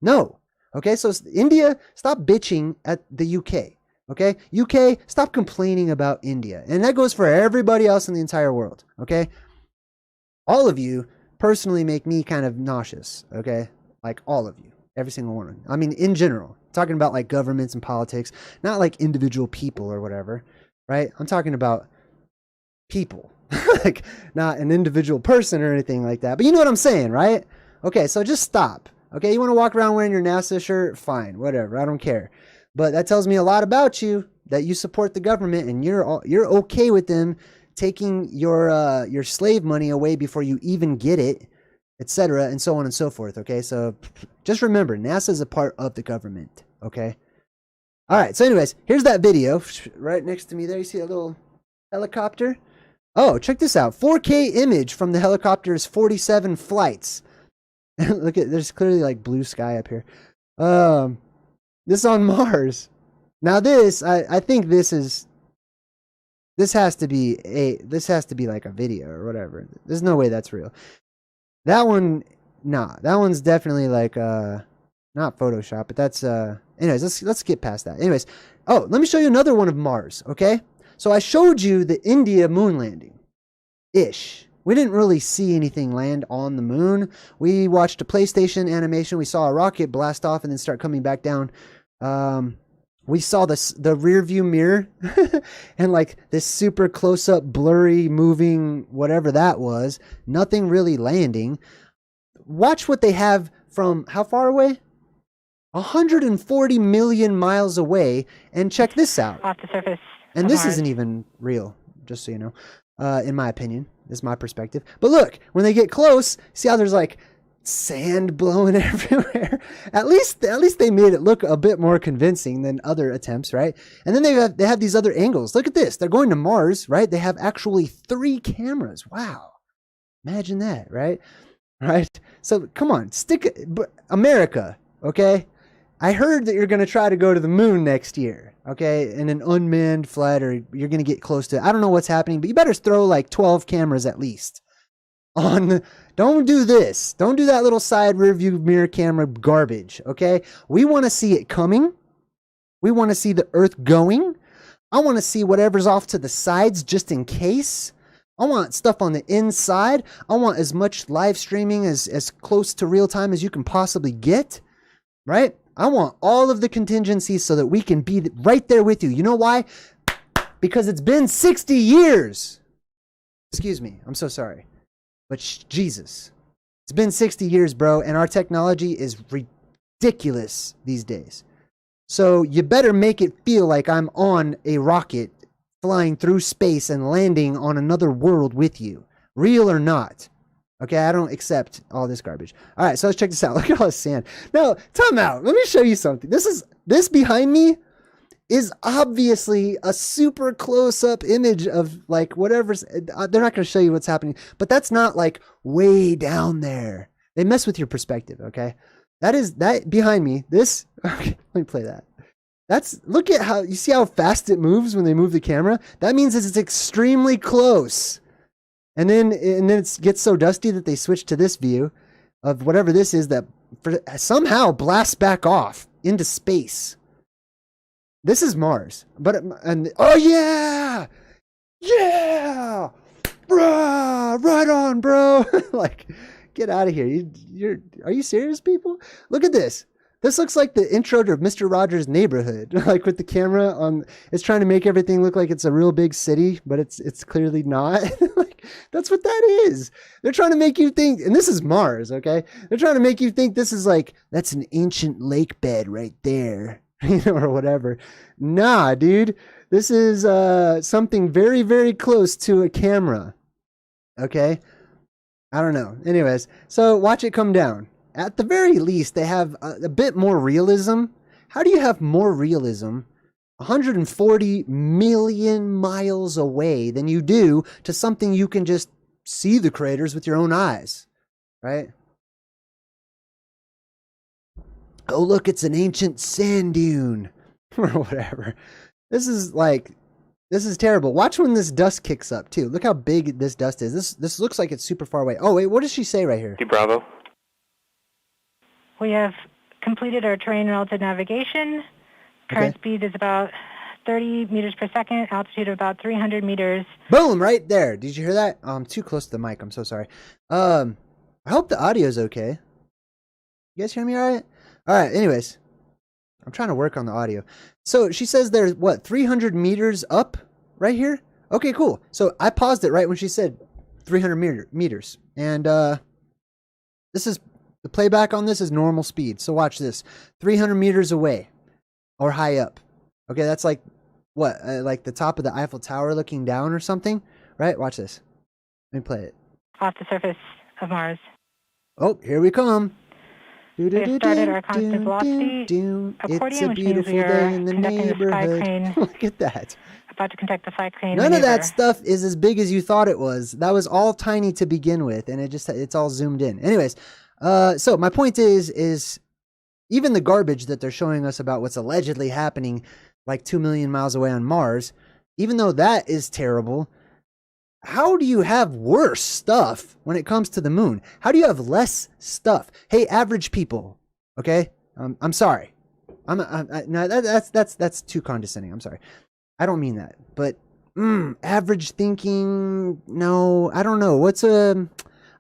No. Okay, so India, stop bitching at the UK. Okay? UK, stop complaining about India. And that goes for everybody else in the entire world. Okay? All of you personally make me kind of nauseous. Okay? Like all of you. Every single one of them. I mean, in general. I'm talking about like governments and politics. Not like individual people or whatever. Right? I'm talking about people. Like not an individual person or anything like that. But you know what I'm saying, right? Okay, so just stop. Okay, you want to walk around wearing your NASA shirt? Fine, whatever. I don't care. But that tells me a lot about you, that you support the government and you're okay with them taking your slave money away before you even get it, etc., and so on and so forth. Okay, so just remember, NASA is a part of the government. Okay. All right. So, anyways, here's that video right next to me. There, you see a little helicopter. Oh, check this out. 4K image from the helicopter's 47 flights. Look at, there's clearly like blue sky up here. This is on Mars. Now this, I think this has to be like a video or whatever. There's no way that's real. That one, Nah, that one's definitely like not Photoshop, but that's anyways, let's get past that. Anyways, oh, let me show you another one of Mars, okay? So I showed you the India moon landing. Ish. We didn't really see anything land on the moon. We watched a PlayStation animation. We saw a rocket blast off and then start coming back down. We saw the rear view mirror and like this super close up, blurry, moving, whatever that was. Nothing really landing. Watch what they have from how far away? 140 million miles away. And check this out. Off the surface. And this isn't even real, just so you know. In my opinion, this is my perspective. But look, when they get close, see how there's like sand blowing everywhere? At least they made it look a bit more convincing than other attempts, right? And then they have these other angles. Look at this. They're going to Mars, right? They have actually 3 cameras. Wow. Imagine that, right? Right? So come on, America, okay? I heard that you're going to try to go to the moon next year, okay, in an unmanned flight, or you're going to get close to it. I don't know what's happening, but you better throw like 12 cameras at least on. Don't do this. Don't do that little side rear view mirror camera garbage, okay? We want to see it coming. We want to see the Earth going. I want to see whatever's off to the sides just in case. I want stuff on the inside. I want as much live streaming as close to real time as you can possibly get, right? I want all of the contingencies so that we can be right there with you. You know why? Because it's been 60 years. Excuse me. I'm so sorry. But Jesus. It's been 60 years, bro, and our technology is ridiculous these days. So you better make it feel like I'm on a rocket flying through space and landing on another world with you. Real or not. Okay, I don't accept all this garbage. All right, so let's check this out. Look at all this sand. No, time out. Let me show you something. This behind me is obviously a super close-up image of like whatever's. They're not going to show you what's happening, but that's not like way down there. They mess with your perspective. Okay, that behind me. This. Okay, let me play that. Look at how you see how fast it moves when they move the camera. That means it's extremely close. And then it gets so dusty that they switch to this view of whatever this is that somehow blasts back off into space. This is Mars. Oh yeah! Yeah! Bruh! Right on, bro! Like, get out of here. Are you serious, people? Look at this. This looks like the intro to Mr. Rogers' Neighborhood, like with the camera on. It's trying to make everything look like it's a real big city, but it's clearly not. Like, that's what that is. They're trying to make you think, and this is Mars, okay? They're trying to make you think this is like, that's an ancient lake bed right there, or whatever. Nah, dude. This is something very, very close to a camera, okay? I don't know. Anyways, so watch it come down. At the very least, they have a bit more realism. How do you have more realism 140 million miles away than you do to something you can just see the craters with your own eyes, right? Oh, look, it's an ancient sand dune or whatever. This is terrible. Watch when this dust kicks up, too. Look how big this dust is. This looks like it's super far away. Oh, wait, what does she say right here? Bravo. We have completed our terrain relative navigation. Current speed is about 30 meters per second, altitude of about 300 meters. Boom, right there. Did you hear that? I'm too close to the mic. I'm so sorry. I hope the audio's okay. You guys hear me all right? All right, anyways. I'm trying to work on the audio. So she says there's, 300 meters up right here? Okay, cool. So I paused it right when she said 300 meters. And this is... The playback on this is normal speed. So watch this. 300 meters away or high up. Okay, that's like what? Like the top of the Eiffel Tower looking down or something, right? Watch this. Let me play it. Off the surface of Mars. Oh, here we come. We have started our constant velocity accordion, it's a beautiful day in the neighborhood. Look at that. About to conduct the fly crane None maneuver. of that stuff is as big as you thought it was. That was all tiny to begin with, and it's all zoomed in. Anyways, so my point is even the garbage that they're showing us about what's allegedly happening like 2 million miles away on Mars, even though that is terrible, how do you have worse stuff when it comes to the moon? How do you have less stuff? Hey, average people, okay? I'm sorry. No, that's too condescending. I'm sorry. I don't mean that. But average thinking, no, I don't know. I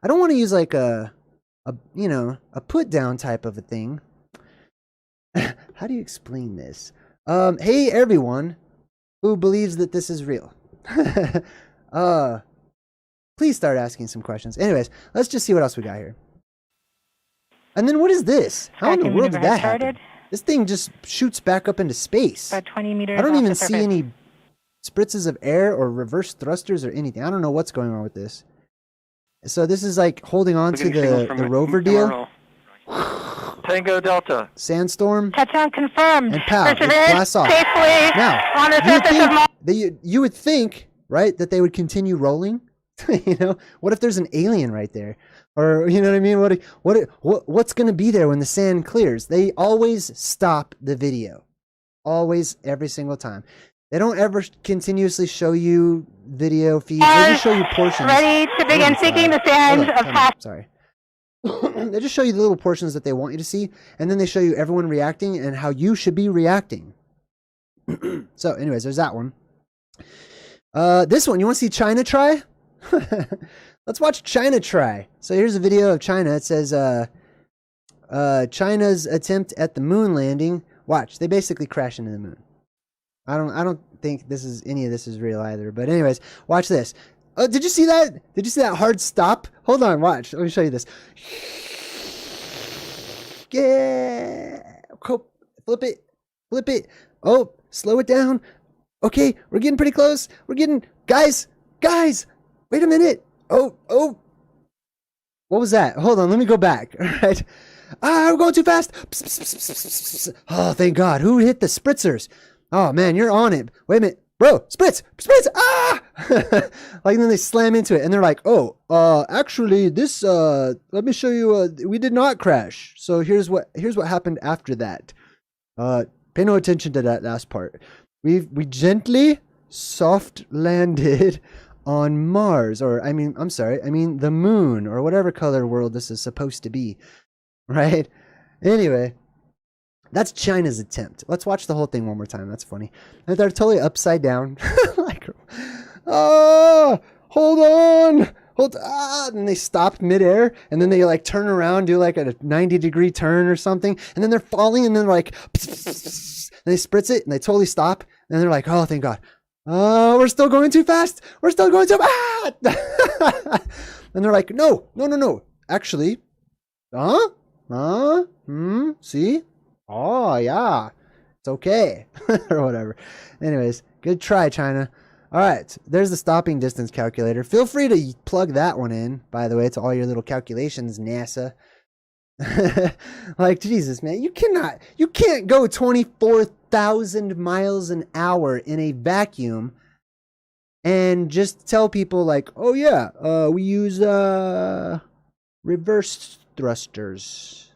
don't want to use like a put down type of a thing. How do you explain this? Hey everyone who believes that this is real. Please start asking some questions. Anyways, let's just see what else we got here. And then what is this? How in the world did that happen? This thing just shoots back up into space. About 20 meters I don't off even the see surface. any spritzes of air or reverse thrusters or anything. I don't know what's going on with this. So this is like holding on to the Rover deal. Tango Delta. Sandstorm. Touchdown confirmed. And pow, it Perseverance blasts off. safely Now, on the surface of Mars. you would think, right, that they would continue rolling. You know, what if there's an alien right there? Or, you know what I mean? What's going to be there when the sand clears? They always stop the video. Always, every single time. They don't ever continuously show you video feeds. They just show you portions. Ready to begin seeking the sands of past. Sorry. They just show you the little portions that they want you to see, and then they show you everyone reacting and how you should be reacting. So, anyways, there's that one. This one, you want to see China try? Let's watch China try. So here's a video of China. It says China's attempt at the moon landing. Watch, they basically crash into the moon. I don't think any of this is real either. But anyways, watch this. Oh, did you see that? Did you see that hard stop? Hold on, watch. Let me show you this. Yeah. Flip it. Oh, slow it down. Okay, we're getting pretty close. Guys, wait a minute. Oh. What was that? Hold on, let me go back. All right. We're going too fast. Oh, thank God. Who hit the spritzers? Oh, man, you're on it. Wait a minute. Bro, spritz. Ah! Like, then they slam into it, and they're like, oh, actually, this, let me show you, we did not crash. So here's what happened after that. Pay no attention to that last part. We gently soft landed on Mars, or I mean the moon, or whatever color world this is supposed to be, right? Anyway, that's China's attempt. Let's watch the whole thing one more time. That's funny. And they're totally upside down. Like, hold on. And they stop midair, and then they like turn around, do like a 90-degree turn or something, and then they're falling, and then like, and they spritz it, and they totally stop, and they're like, oh, thank God. We're still going too fast. We're still going too fast. And they're like, no. Actually, see? Oh, yeah. It's okay. Or whatever. Anyways, good try, China. All right. There's the stopping distance calculator. Feel free to plug that one in, by the way, to all your little calculations, NASA. Like, Jesus, man, you can't go 24,000 miles an hour in a vacuum and just tell people like, oh yeah, we use reverse thrusters.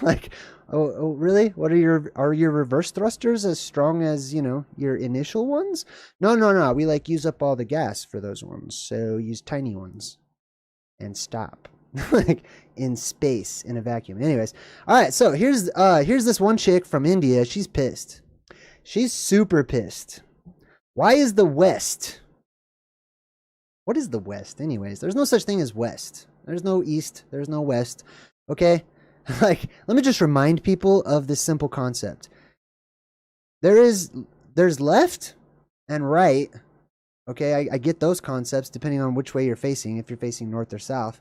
Like, oh really? What are your reverse thrusters as strong as, your initial ones? No, we like use up all the gas for those ones, so use tiny ones and stop. Like in space in a vacuum. Anyways, all right, so here's this one chick from India. She's pissed. She's super pissed. Why is the West? What is the West anyways? There's no such thing as West. There's no East, there's no West. Okay? Like, let me just remind people of this simple concept. There's left and right. Okay, I get those concepts depending on which way you're facing, if you're facing north or south.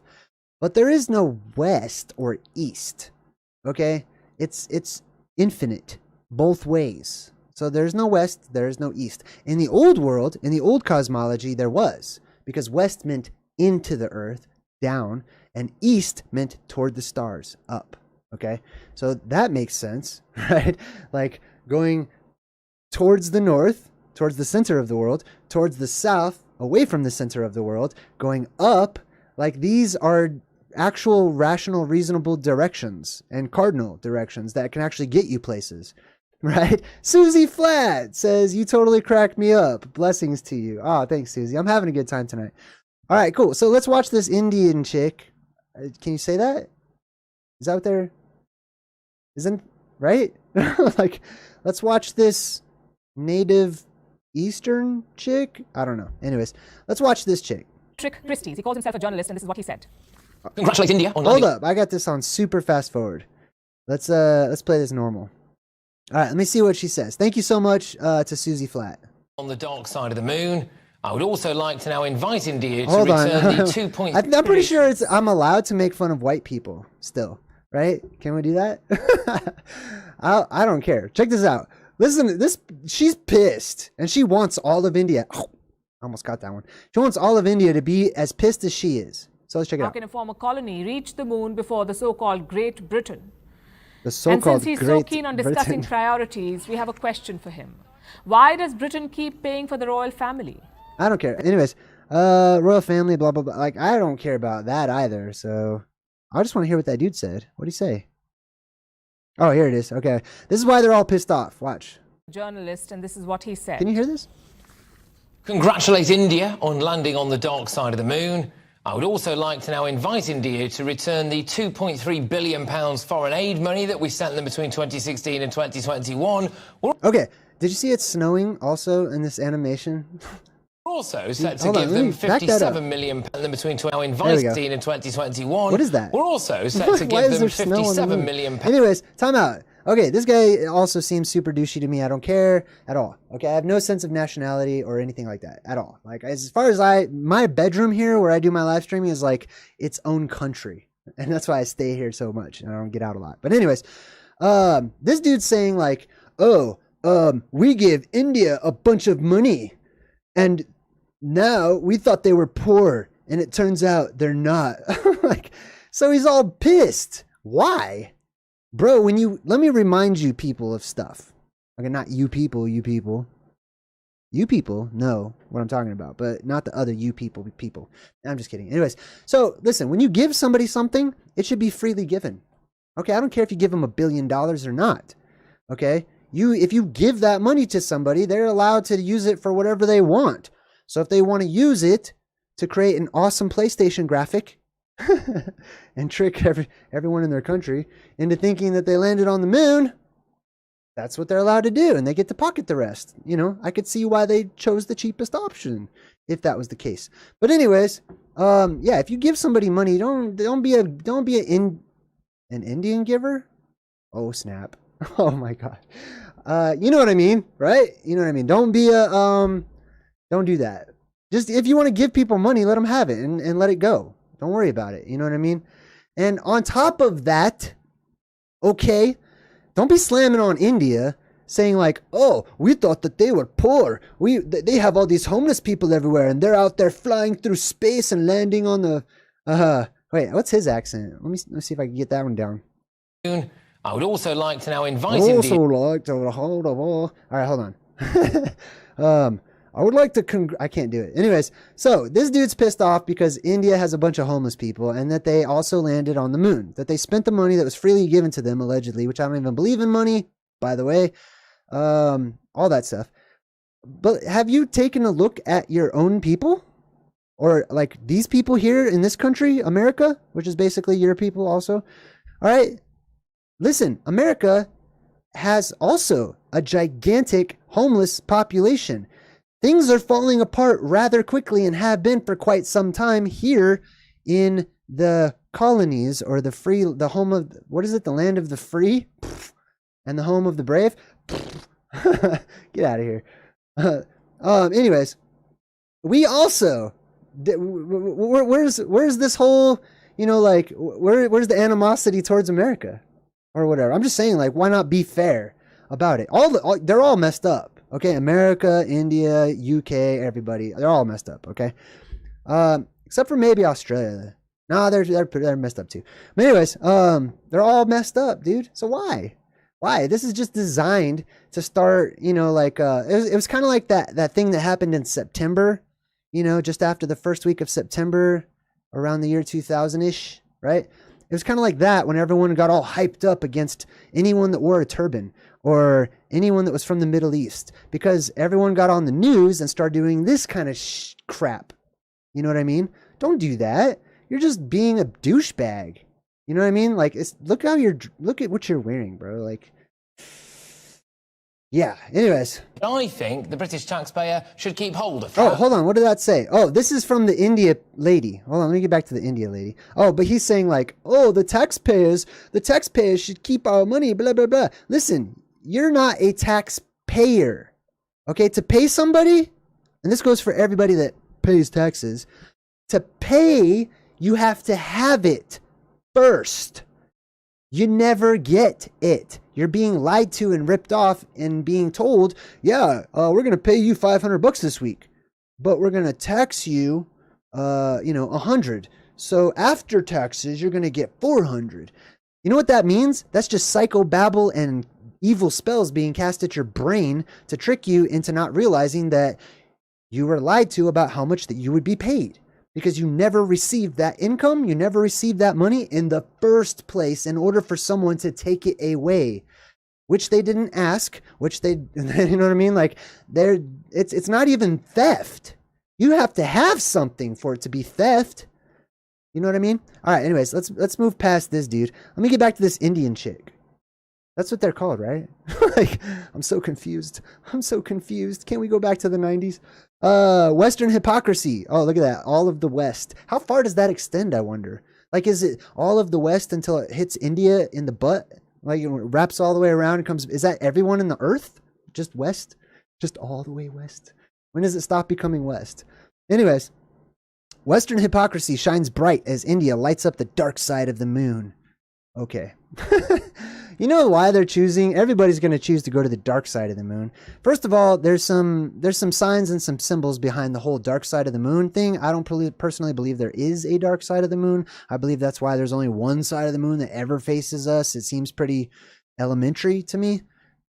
But there is no west or east, okay? It's infinite, both ways. So there's no west, there is no east. In the old world, in the old cosmology, there was. Because west meant into the earth, down, and east meant toward the stars, up, okay? So that makes sense, right? Like going towards the north, towards the center of the world, towards the south, away from the center of the world, going up, like these are actual rational, reasonable directions and cardinal directions that can actually get you places, right? Susie Flat says, you totally cracked me up. Blessings to you. Oh, thanks, Susie. I'm having a good time tonight. All right, cool. So let's watch this Indian chick. Can you say that? Is that what they're... Isn't... Right? Like, let's watch this native Eastern chick. I don't know. Anyways, let's watch this chick. Trick Christie's. He calls himself a journalist, and this is what he said. Congratulate India on Hold up. I got this on super fast forward. Let's play this normal. All right, let me see what she says. Thank you so much to Susie Flat. on the dark side of the moon. I would also like to now invite India to Hold return on. the 2. I'm pretty sure I'm allowed to make fun of white people still, right? Can we do that? I don't care. Check this out. Listen to this. She's pissed, and she wants all of India. Oh, almost got that one. She wants all of India to be as pissed as she is. So let's check it How out. can a former colony reach the moon before the so-called Great Britain? The And so-called since he's so Great keen on discussing Britain. priorities, we have a question for him. Why does Britain keep paying for the royal family? I don't care. Anyways, royal family, blah, blah, blah. Like, I don't care about that either. So I just want to hear what that dude said. What did he say? Oh, here it is. Okay. This is why they're all pissed off. Watch. Journalist, and this is what he said. Can you hear this? Congratulate India on landing on the dark side of the moon. I would also like to now invite India to return the £2.3 billion foreign aid money that we sent them between 2016 and 2021. We're Okay. Did you see it's snowing also in this animation? also set to Hold on, give let them me back that up. £57 million between now There invite we go. 2016 and 2021. What is that? We're also set to Why give is them there snow on the £57 moon? million. Anyways, time out. Okay, this guy also seems super douchey to me. I don't care at all. Okay, I have no sense of nationality or anything like that at all. Like, as far as my bedroom here where I do my live streaming is like its own country. And that's why I stay here so much and I don't get out a lot. But anyways, this dude's saying like, we give India a bunch of money and now we thought they were poor and it turns out they're not. Like, so he's all pissed. Why? Bro, let me remind you people of stuff. Okay, not you people. You people know what I'm talking about, but not the other you people. I'm just kidding. Anyways, so listen, when you give somebody something, it should be freely given. Okay, I don't care if you give them $1 billion or not. Okay, if you give that money to somebody, they're allowed to use it for whatever they want. So if they want to use it to create an awesome PlayStation graphic, and trick everyone in their country into thinking that they landed on the moon, that's what they're allowed to do, and they get to pocket the rest. You know, I could see why they chose the cheapest option if that was the case. But anyways, yeah, if you give somebody money, don't be an Indian giver. Oh snap! Oh my god, you know what I mean, right? You know what I mean. Don't be a don't do that. Just if you want to give people money, let them have it and let it go. Don't worry about it. You know what I mean? And on top of that, okay, don't be slamming on India saying like, oh, we thought that they were poor. They have all these homeless people everywhere and they're out there flying through space and landing on the, wait, what's his accent? Let me see if I can get that one down. I would also like to now invite Also India. like to hold of all. All right, hold on. I would like to I can't do it. Anyways, so this dude's pissed off because India has a bunch of homeless people and that they also landed on the moon. That they spent the money that was freely given to them, allegedly, which I don't even believe in money, by the way. All that stuff. But have you taken a look at your own people? Or like these people here in this country, America, which is basically your people also. All right. Listen, America has also a gigantic homeless population. Things are falling apart rather quickly and have been for quite some time here in the colonies or the home of, what is it? The land of the free and the home of the brave. Get out of here. Anyways, we also, where's this whole, you know, like, where's the animosity towards America or whatever? I'm just saying, like, why not be fair about it? They're all messed up. Okay, America, India, UK, everybody, they're all messed up, okay? Except for maybe Australia. No, they're messed up too. But anyways, they're all messed up, dude. So why? Why? This is just designed to start, you know, like, it was kind of like that thing that happened in September, you know, just after the first week of September, around the year 2000-ish, right? It was kind of like that when everyone got all hyped up against anyone that wore a turban or anyone that was from the Middle East, because everyone got on the news and started doing this kind of crap. You know what I mean? Don't do that. You're just being a douchebag. You know what I mean? Like, look at what you're wearing, bro. Like, yeah. Anyways. I think the British taxpayer should keep hold of Oh, her. hold on. What did that say? Oh, this is from the India lady. Hold on. Let me get back to the India lady. Oh, but he's saying like, oh, the taxpayers should keep our money, blah, blah, blah. Listen, you're not a taxpayer. Okay? To pay somebody, and this goes for everybody that pays taxes, to pay, you have to have it first. You never get it. You're being lied to and ripped off and being told, yeah, we're going to pay you $500 this week, but we're going to tax you, 100. So after taxes, you're going to get 400. You know what that means? That's just psychobabble and evil spells being cast at your brain to trick you into not realizing that you were lied to about how much that you would be paid. Because you never received that income, you never received that money in the first place in order for someone to take it away, which they didn't ask, which they, you know what I mean? Like, it's not even theft. You have to have something for it to be theft. You know what I mean? All right, anyways, let's move past this dude. Let me get back to this Indian chick. That's what they're called, right? Like, I'm so confused. Can't we go back to the 90s? Western hypocrisy. Oh, look at that. All of the West. How far does that extend, I wonder? Like, is it all of the West until it hits India in the butt? Like, it wraps all the way around and comes... Is that everyone in the earth? Just West? Just all the way West? When does it stop becoming West? Anyways, Western hypocrisy shines bright as India lights up the dark side of the moon. Okay. You know why they're choosing? Everybody's going to choose to go to the dark side of the moon. First of all, there's some signs and some symbols behind the whole dark side of the moon thing. I don't personally believe there is a dark side of the moon. I believe that's why there's only one side of the moon that ever faces us. It seems pretty elementary to me.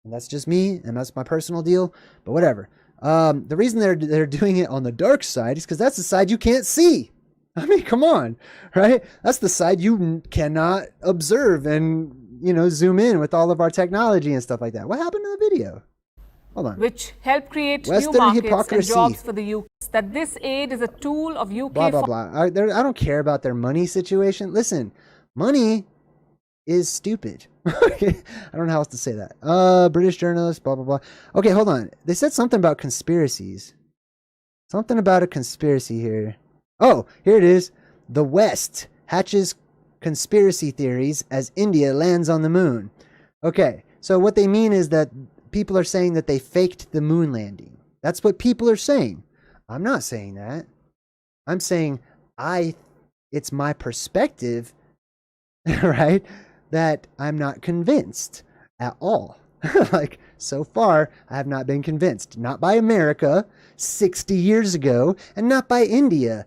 And that's just me, and that's my personal deal. But whatever. The reason they're doing it on the dark side is because that's the side you can't see. I mean, come on, right? That's the side you cannot observe and, zoom in with all of our technology and stuff like that. What happened to the video? Hold on. Which help create Western new markets hypocrisy. and jobs for the UK. That this aid is a tool of UK... Blah, blah, blah. I don't care about their money situation. Listen, money is stupid. I don't know how else to say that. British journalist, blah, blah, blah. Okay, hold on. They said something about conspiracies. Something about a conspiracy here. Oh, here it is. The West hatches conspiracy theories as India lands on the moon. Okay, so what they mean is that people are saying that they faked the moon landing. That's what people are saying. I'm not saying that. I'm saying it's my perspective, right, that I'm not convinced at all. Like, so far, I have not been convinced. Not by America 60 years ago, and not by India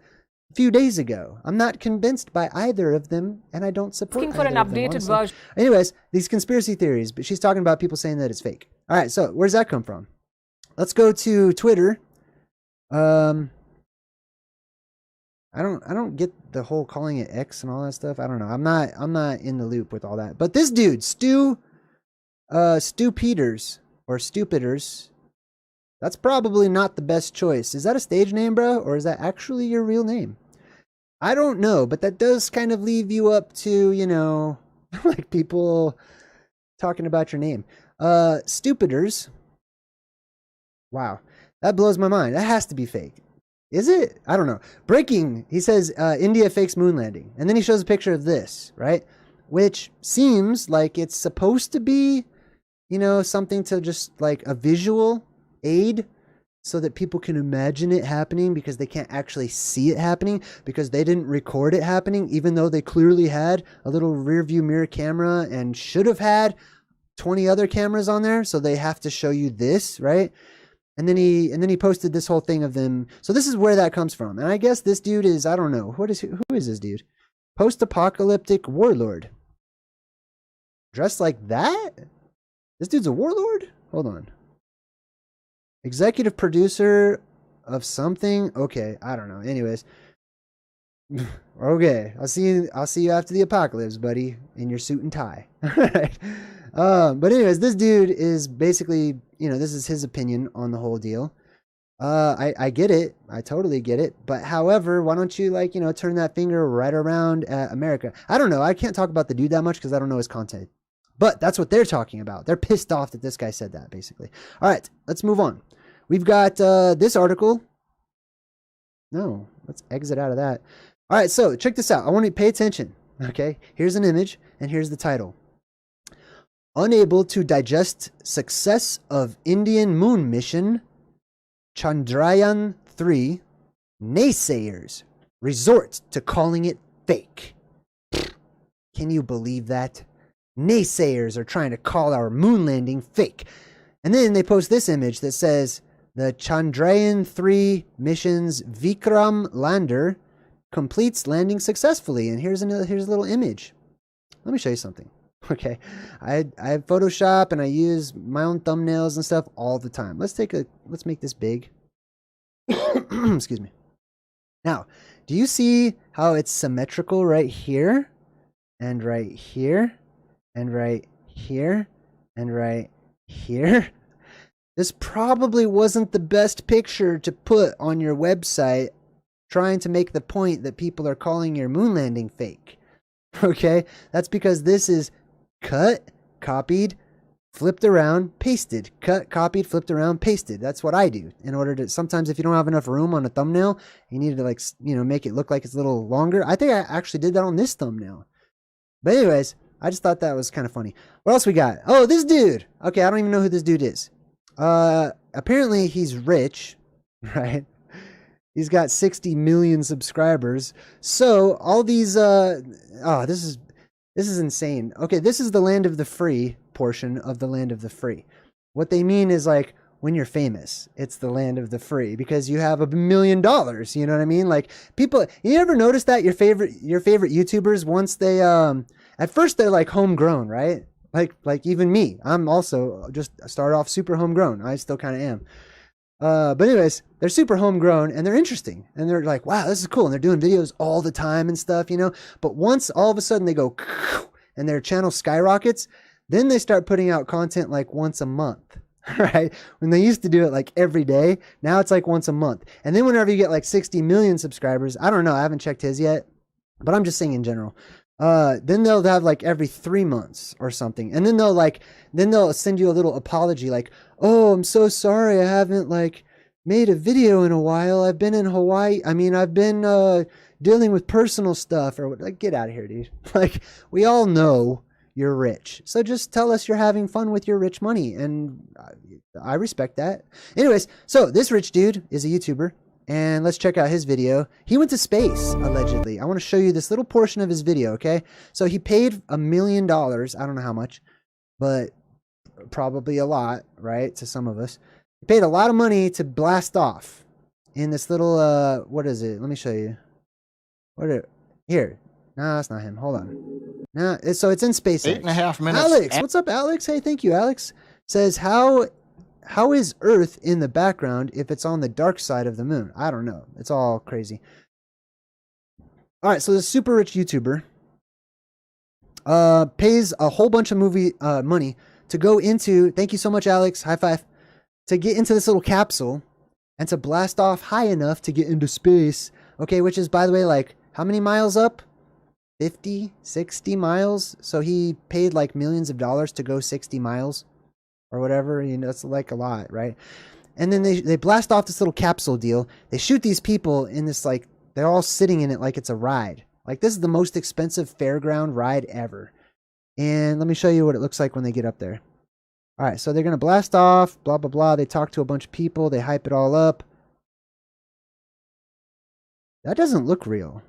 a few days ago. I'm not convinced by either of them, and I don't support Looking for either an of them, updated honestly. version. Anyways, these conspiracy theories, but she's talking about people saying that it's fake. All right, so where's that come from? Let's go to Twitter. I don't get the whole calling it X and all that stuff. I don't know. I'm not in the loop with all that. But this dude, Stu Peters or Stupiders, that's probably not the best choice. Is that a stage name, bro? Or is that actually your real name? I don't know, but that does kind of leave you up to, like people talking about your name. Stupiders. Wow. That blows my mind. That has to be fake. Is it? I don't know. Breaking. He says, India fakes moon landing. And then he shows a picture of this, right? Which seems like it's supposed to be, something to just like a visual aid so that people can imagine it happening because they can't actually see it happening because they didn't record it happening, even though they clearly had a little rear view mirror camera and should have had 20 other cameras on there. So they have to show you this, right? And then he posted this whole thing of them. So this is where that comes from. And I guess this dude is, I don't know. Who is this dude? Post-apocalyptic warlord. Dressed like that? This dude's a warlord? Hold on. Executive producer of something. Okay, I don't know. Anyways. Okay, I'll see you after the apocalypse, buddy, in your suit and tie. All right. But anyways, this dude is basically, this is his opinion on the whole deal. I get it. I totally get it. But however, why don't you like, turn that finger right around at America? I don't know. I can't talk about the dude that much because I don't know his content. But that's what they're talking about. They're pissed off that this guy said that, basically. All right, let's move on. We've got this article. No, let's exit out of that. All right, so check this out. I want you to pay attention. Okay, here's an image, and here's the title. Unable to digest success of Indian moon mission Chandrayaan-3, naysayers resort to calling it fake. Can you believe that? Naysayers are trying to call our moon landing fake. And then they post this image that says, the Chandrayaan-3 mission's Vikram lander completes landing successfully. And here's a little image. Let me show you something. Okay, I have Photoshop and I use my own thumbnails and stuff all the time. Let's make this big. Excuse me. Now, do you see how it's symmetrical right here and right here and right here and right here? This probably wasn't the best picture to put on your website trying to make the point that people are calling your moon landing fake. Okay, that's because this is cut, copied, flipped around, pasted. Cut, copied, flipped around, pasted. That's what I do in order to, sometimes if you don't have enough room on a thumbnail, you need to like, make it look like it's a little longer. I think I actually did that on this thumbnail. But anyways, I just thought that was kind of funny. What else we got? Oh, this dude. Okay, I don't even know who this dude is. Apparently he's rich, right? He's got 60 million subscribers. So all these, this is insane. Okay, this is the land of the free portion of the land of the free. What they mean is like when you're famous, it's the land of the free because you have $1 million. You know what I mean? Like people, you ever notice that your favorite YouTubers, once they, at first they're like homegrown, right? Like even me, I'm also just started off super homegrown. I still kind of am. But anyways, they're super homegrown and they're interesting and they're like, wow, this is cool. And they're doing videos all the time and stuff, but once all of a sudden they go and their channel skyrockets, then they start putting out content like once a month, right? When they used to do it like every day, now it's like once a month. And then whenever you get like 60 million subscribers, I don't know, I haven't checked his yet, but I'm just saying in general. Then they'll have like every 3 months or something. And then they'll send you a little apology like, oh, I'm so sorry. I haven't like made a video in a while. I've been in Hawaii. I mean, I've been, dealing with personal stuff or what. Like, get out of here, dude. Like, we all know you're rich. So just tell us you're having fun with your rich money. And I respect that. Anyways, so this rich dude is a YouTuber. And let's check out his video. He went to space, allegedly. I want to show you this little portion of his video, okay? So he paid $1 million. I don't know how much, but probably a lot, right? To some of us. He paid a lot of money to blast off in this little, what is it? Let me show you. Here. No, that's not him. Hold on. No, so it's in SpaceX. 8.5 minutes. Alex, what's up, Alex? Hey, thank you, Alex. Says, how is Earth in the background if it's on the dark side of the moon? I don't know. It's all crazy. All right, so this super rich YouTuber pays a whole bunch of money to go into, thank you so much, Alex, high five, to get into this little capsule and to blast off high enough to get into space, okay, which is, by the way, like, how many miles up? 50, 60 miles? So he paid like millions of dollars to go 60 miles or whatever. It's like a lot, right? And then they blast off this little capsule deal. They shoot these people in this, like, they're all sitting in it like it's a ride. Like, this is the most expensive fairground ride ever. And let me show you what it looks like when they get up there. All right, so they're going to blast off, blah, blah, blah. They talk to a bunch of people. They hype it all up. That doesn't look real.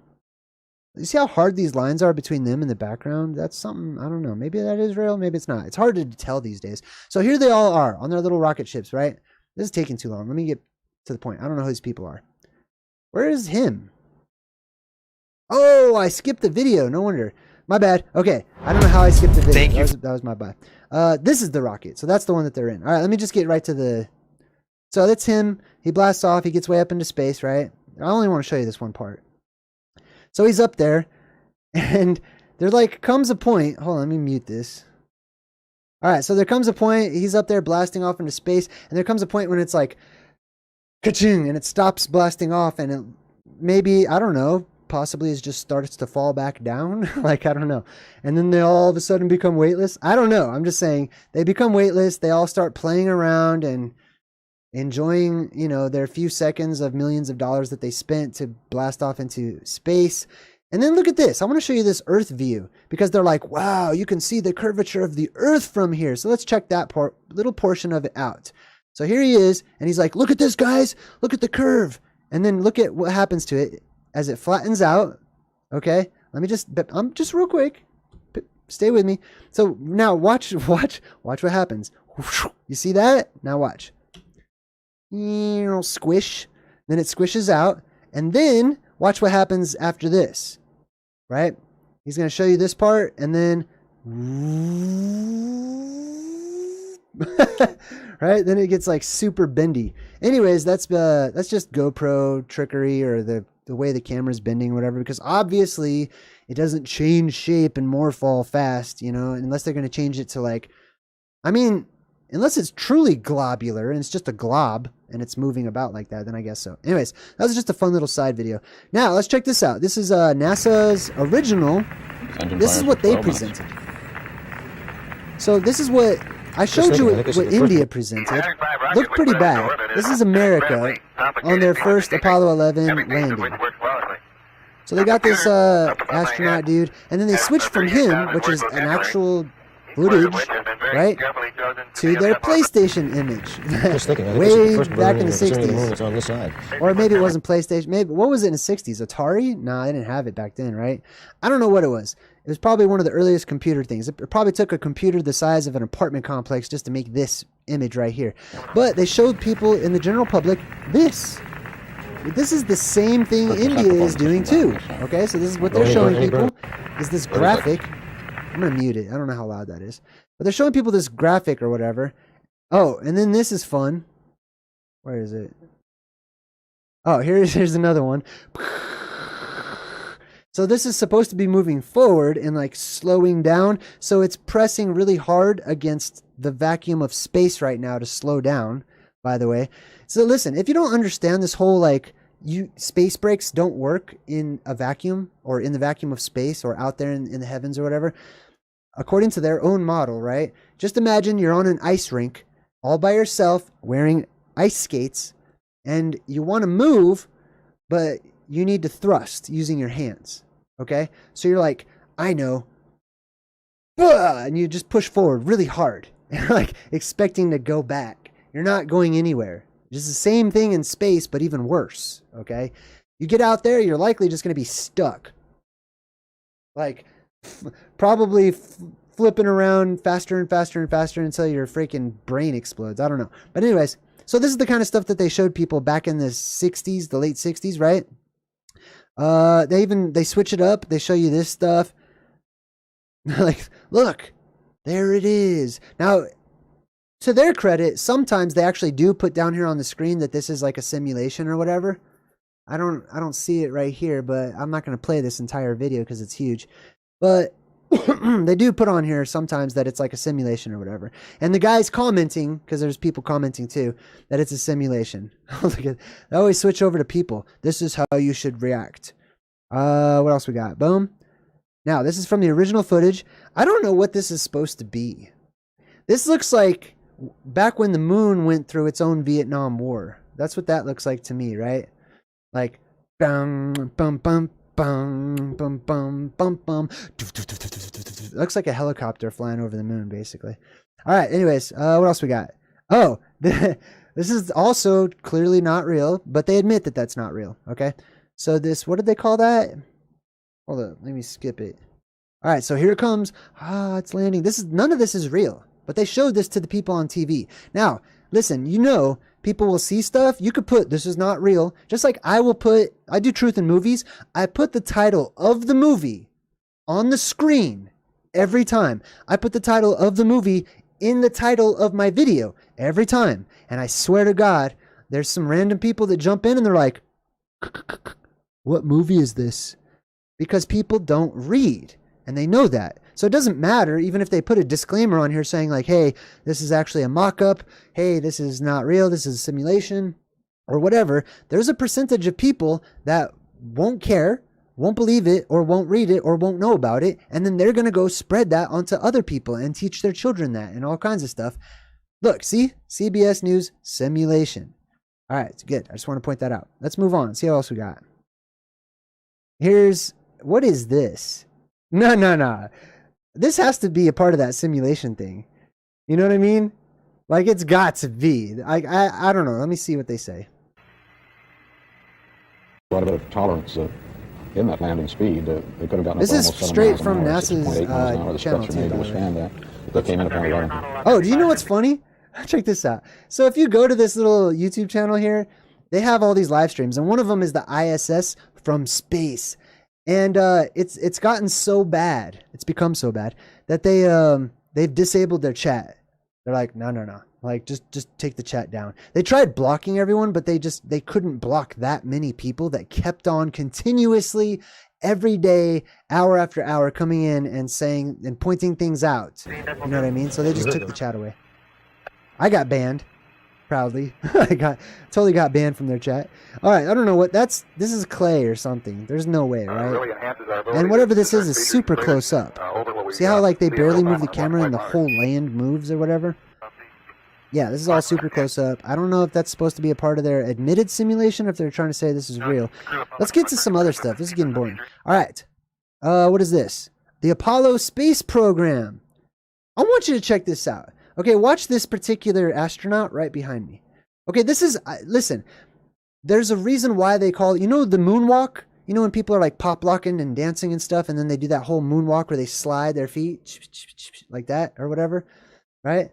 You see how hard these lines are between them and the background? That's something, I don't know. Maybe that is real, maybe it's not. It's hard to tell these days. So here they all are on their little rocket ships, right? This is taking too long. Let me get to the point. I don't know who these people are. Where is him? Oh, I skipped the video. No wonder. My bad. Okay. I don't know how I skipped the video. Thank you. That was my bad. This is the rocket. So that's the one that they're in. All right, let me just get right to the... So that's him. He blasts off. He gets way up into space, right? I only want to show you this one part. So he's up there, and there like comes a point. Hold on, let me mute this. All right, so there comes a point. He's up there blasting off into space, and there comes a point when it's like ka-ching, and it stops blasting off, and it maybe, I don't know, possibly it just starts to fall back down. Like, I don't know. And then they all of a sudden become weightless. I don't know. I'm just saying they become weightless. They all start playing around and enjoying, you know, their few seconds of millions of dollars that they spent to blast off into space. And then look at this. I want to show you this Earth view because they're like, wow, you can see the curvature of the Earth from here. So let's check that little portion of it out. So here he is, and he's like, look at this, guys. Look at the curve. And then look at what happens to it as it flattens out. Okay, let me just real quick. Stay with me. So now watch what happens. You see that? Now watch. Squish. Then it squishes out, and then watch what happens after this. Right? He's going to show you this part, and then right? Then it gets like super bendy. Anyways, that's just GoPro trickery or the way the camera's bending or whatever, because obviously it doesn't change shape and morph all fast, you know, unless they're going to change it to like, I mean, unless it's truly globular and it's just a glob and it's moving about like that, then I guess so. Anyways, that was just a fun little side video. Now, let's check this out. This is NASA's original. This is what they presented. So this is what I showed you what India presented. Looked pretty bad. This is America on their first Apollo 11 landing. So they got this astronaut dude, and then they switched from him, which is an actual footage, right, to their PlayStation image. Way back in the 60s. Or maybe it wasn't PlayStation. Maybe, what was it in the 60s? Atari? Nah, they didn't have it back then, right? I don't know what it was. It was probably one of the earliest computer things. It probably took a computer the size of an apartment complex just to make this image right here. But they showed people in the general public this. This is the same thing India is doing too. Okay, so this is what they're showing people, is this graphic. I'm going to mute it. I don't know how loud that is. But they're showing people this graphic or whatever. Oh, and then this is fun. Where is it? Oh, here's another one. So this is supposed to be moving forward and like slowing down. So it's pressing really hard against the vacuum of space right now to slow down, by the way. So listen, if you don't understand this whole like space brakes don't work in a vacuum or in the vacuum of space or out there in the heavens or whatever, according to their own model, right? Just imagine you're on an ice rink all by yourself wearing ice skates and you want to move, but you need to thrust using your hands. Okay, so you're like, I know, and you just push forward really hard, and like expecting to go back. You're not going anywhere. It's the same thing in space, but even worse. Okay, you get out there, you're likely just going to be stuck, like probably flipping around faster and faster and faster until your freaking brain explodes. I don't know, but anyways, so this is the kind of stuff that they showed people back in the 60s, the late 60s, right? They switch it up. They show you this stuff. Like, look, there it is. Now, to their credit, sometimes they actually do put down here on the screen that this is like a simulation or whatever. I don't see it right here, but I'm not going to play this entire video because it's huge. But they do put on here sometimes that it's like a simulation or whatever. And the guy's commenting, because there's people commenting too, that it's a simulation. Look at, they always switch over to people. This is how you should react. What else we got? Boom. Now, this is from the original footage. I don't know what this is supposed to be. This looks like back when the moon went through its own Vietnam War. That's what that looks like to me, right? Like, bum, bum, bum. Bum, bum, bum, bum, bum. Looks like a helicopter flying over the moon, basically. All right, anyways, what else we got? Oh, this is also clearly not real, but they admit that that's not real, okay? So this, what did they call that? Hold on, let me skip it. All right, so here it comes. It's landing. None of this is real, but they showed this to the people on TV. Now, listen, you know, people will see stuff. You could put, this is not real. Just like I do truth in movies. I put the title of the movie on the screen every time. I put the title of the movie in the title of my video every time. And I swear to God, there's some random people that jump in and they're like, what movie is this? Because people don't read and they know that. So it doesn't matter, even if they put a disclaimer on here saying like, hey, this is actually a mock-up. Hey, this is not real. This is a simulation. or whatever, there's a percentage of people that won't care, won't believe it, or won't read it, or won't know about it, and then they're going to go spread that onto other people and teach their children that and all kinds of stuff. Look, see? CBS News simulation. All right, it's good. I just want to point that out. Let's move on. See what else we got. What is this? No. This has to be a part of that simulation thing. You know what I mean? Like, it's got to be. I don't know. Let me see what they say. Quite a bit of tolerance in that landing speed. They could have gotten this up is almost 7 straight miles an from hour, NASA's 6.8 miles an hour. The channel structure made too, to by the way. withstand that. They came in apparently right. Oh, do you know what's funny? Check this out. So if you go to this little YouTube channel here, they have all these live streams, and one of them is the ISS from space. And it's gotten so bad, it's become so bad that they've disabled their chat. They're like, no. Like, just take the chat down. They tried blocking everyone, but they couldn't block that many people that kept on continuously every day, hour after hour, coming in and saying and pointing things out. You know what I mean? So they just took the chat away. I got banned, proudly. I totally got banned from their chat. All right, I don't know what this is, clay or something. There's no way, right? And whatever this is super close up. See how like they barely move the camera and the whole land moves or whatever? Yeah, this is all super close up. I don't know if that's supposed to be a part of their admitted simulation or if they're trying to say this is real. Let's get to some other stuff. This is getting boring. All right. What is this? The Apollo space program. I want you to check this out. Okay, watch this particular astronaut right behind me. Okay, this is, listen, there's a reason why they call it, you know, the moonwalk? You know when people are like pop locking and dancing and stuff, and then they do that whole moonwalk where they slide their feet like that or whatever, right?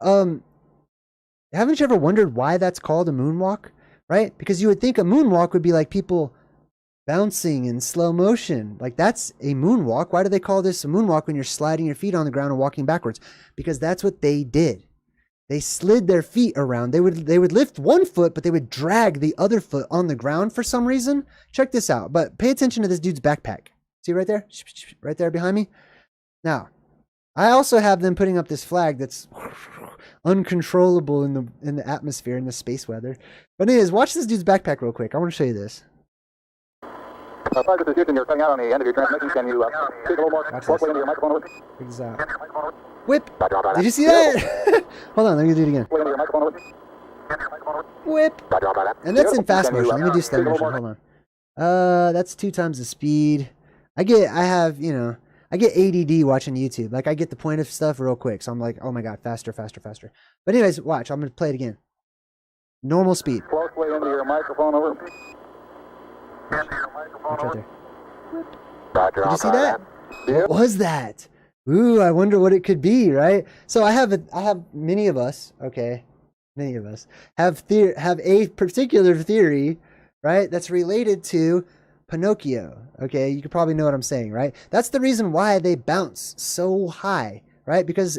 Haven't you ever wondered why that's called a moonwalk, right? Because you would think a moonwalk would be like people bouncing in slow motion. Like, that's a moonwalk. Why do they call this a moonwalk when you're sliding your feet on the ground and walking backwards? Because that's what they did. They slid their feet around. They would lift one foot, but they would drag the other foot on the ground for some reason. Check this out. But pay attention to this dude's backpack. See right there? Right there behind me? Now, I also have them putting up this flag that's uncontrollable in the atmosphere, in the space weather. But anyways, watch this dude's backpack real quick. I want to show you this. Sorry, this is Houston. You're cutting out on the end of your transmission. Can you speak a little more closely into your microphone? Exactly. Whip. Did you see that? Hold on, let me do it again. Whip. And that's in fast motion. Let me do slow motion. Hold on. That's 2 times the speed. I get ADD watching YouTube. Like, I get the point of stuff real quick. So I'm like, oh my God, faster. But anyways, watch. I'm going to play it again. Normal speed. Closely into your microphone, over. Watch right there. Did you see that? What was that? Ooh, I wonder what it could be, right? So I have many of us, okay, have a particular theory, right, that's related to Pinocchio, okay? You could probably know what I'm saying, right? That's the reason why they bounce so high, right? Because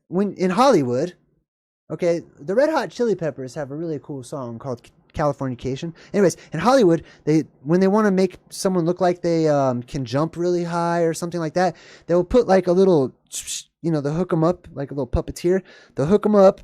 when in Hollywood, okay, the Red Hot Chili Peppers have a really cool song called Californication. Anyways, in Hollywood, when they want to make someone look like they can jump really high or something like that, they'll put like a little, they'll hook them up like a little puppeteer. They'll hook them up,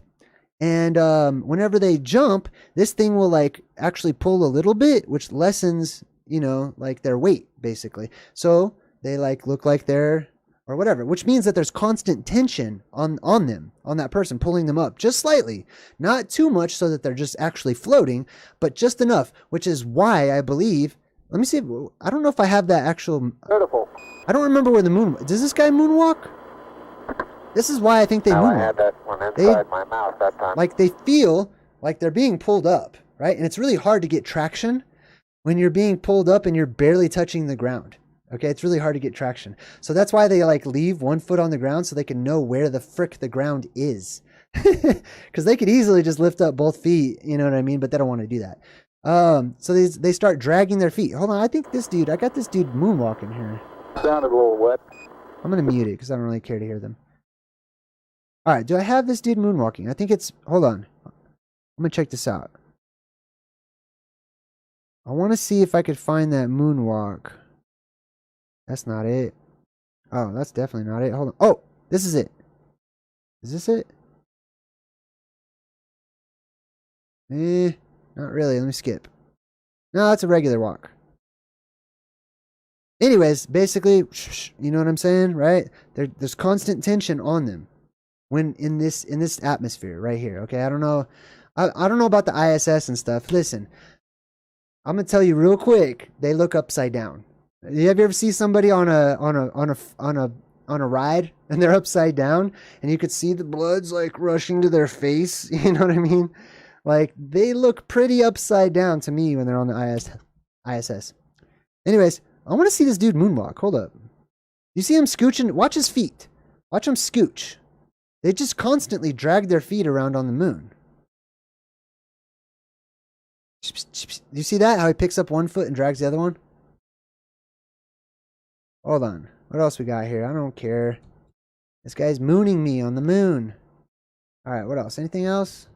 and whenever they jump, this thing will like actually pull a little bit, which lessens, like their weight basically. So they like look like they're or whatever, which means that there's constant tension on them, on that person, pulling them up just slightly, not too much so that they're just actually floating, but just enough, which is why I believe, let me see, I don't know if I have that actual, Beautiful. I don't remember where the moon, does this guy moonwalk? This is why I think they moonwalk. I had that one inside my mouth that time. Like they feel like they're being pulled up, right? And it's really hard to get traction when you're being pulled up and you're barely touching the ground. Okay, it's really hard to get traction. So that's why they like leave one foot on the ground so they can know where the frick the ground is. Because they could easily just lift up both feet, you know what I mean? But they don't want to do that. So they start dragging their feet. Hold on, I got this dude moonwalking here. Sounded a little wet. I'm going to mute it because I don't really care to hear them. All right, do I have this dude moonwalking? I think it's, hold on. I'm going to check this out. I want to see if I could find that moonwalk. That's not it. Oh, that's definitely not it. Hold on. Oh, this is it. Is this it? Not really. Let me skip. No, it's a regular walk. Anyways, basically, you know what I'm saying, right? There's constant tension on them when in this atmosphere right here. Okay, I don't know about the ISS and stuff. Listen, I'm gonna tell you real quick. They look upside down. Have you ever see somebody on a ride and they're upside down and you could see the blood's like rushing to their face? You know what I mean? Like they look pretty upside down to me when they're on the ISS. Anyways, I want to see this dude moonwalk. Hold up. You see him scooching? Watch his feet. Watch him scooch. They just constantly drag their feet around on the moon. Do you see that? How he picks up one foot and drags the other one? Hold on. What else we got here? I don't care. This guy's mooning me on the moon. Alright, what else? Anything else?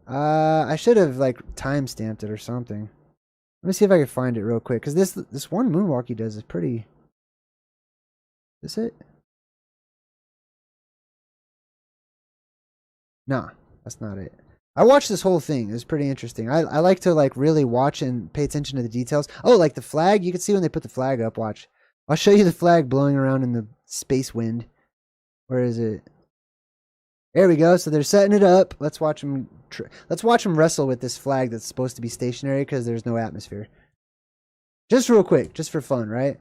I should have like time-stamped it or something. Let me see if I can find it real quick. Because this one moonwalk he does is pretty... Is it? Nah, that's not it. I watched this whole thing. It was pretty interesting. I like to like really watch and pay attention to the details. Oh, like the flag. You can see when they put the flag up. Watch. I'll show you the flag blowing around in the space wind. Where is it? There we go. So they're setting it up. Let's watch them. Let's watch them wrestle with this flag that's supposed to be stationary because there's no atmosphere. Just real quick, just for fun, right?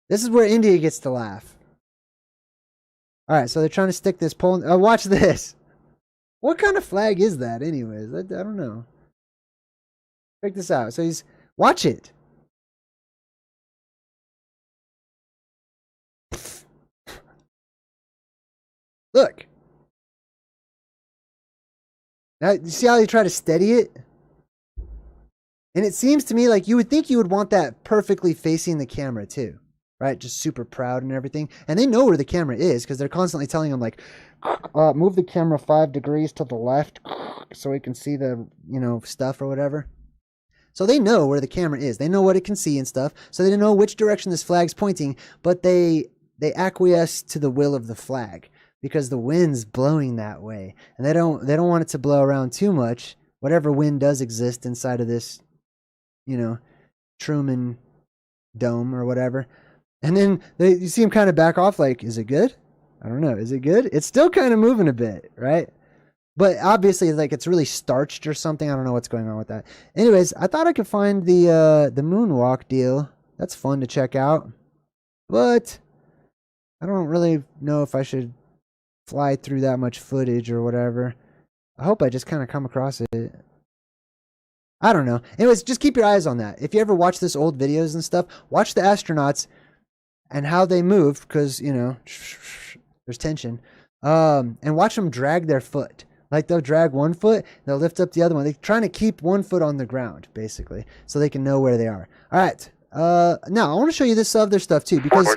This is where India gets to laugh. All right, so they're trying to stick this pole. Watch this. What kind of flag is that, anyways? I don't know. Check this out. So watch it. Look. Now, you see how you try to steady it? And it seems to me like you would think you would want that perfectly facing the camera too. Right? Just super proud and everything. And they know where the camera is because they're constantly telling them like, move the camera 5 degrees to the left so we can see the, stuff or whatever. So they know where the camera is. They know what it can see and stuff. So they know which direction this flag's pointing, but they acquiesce to the will of the flag because the wind's blowing that way. And they don't want it to blow around too much. Whatever wind does exist inside of this, Truman dome or whatever. And then you see him kind of back off like, is it good? I don't know. Is it good? It's still kind of moving a bit, right? But obviously, like it's really starched or something. I don't know what's going on with that. Anyways, I thought I could find the moonwalk deal. That's fun to check out. But I don't really know if I should fly through that much footage or whatever. I hope I just kind of come across it. I don't know. Anyways, just keep your eyes on that. If you ever watch this old videos and stuff, watch the astronauts and how they move because, there's tension. And watch them drag their foot. Like they'll drag one foot, they'll lift up the other one. They're trying to keep one foot on the ground, basically, so they can know where they are. All right. Now, I want to show you this other stuff, too, because...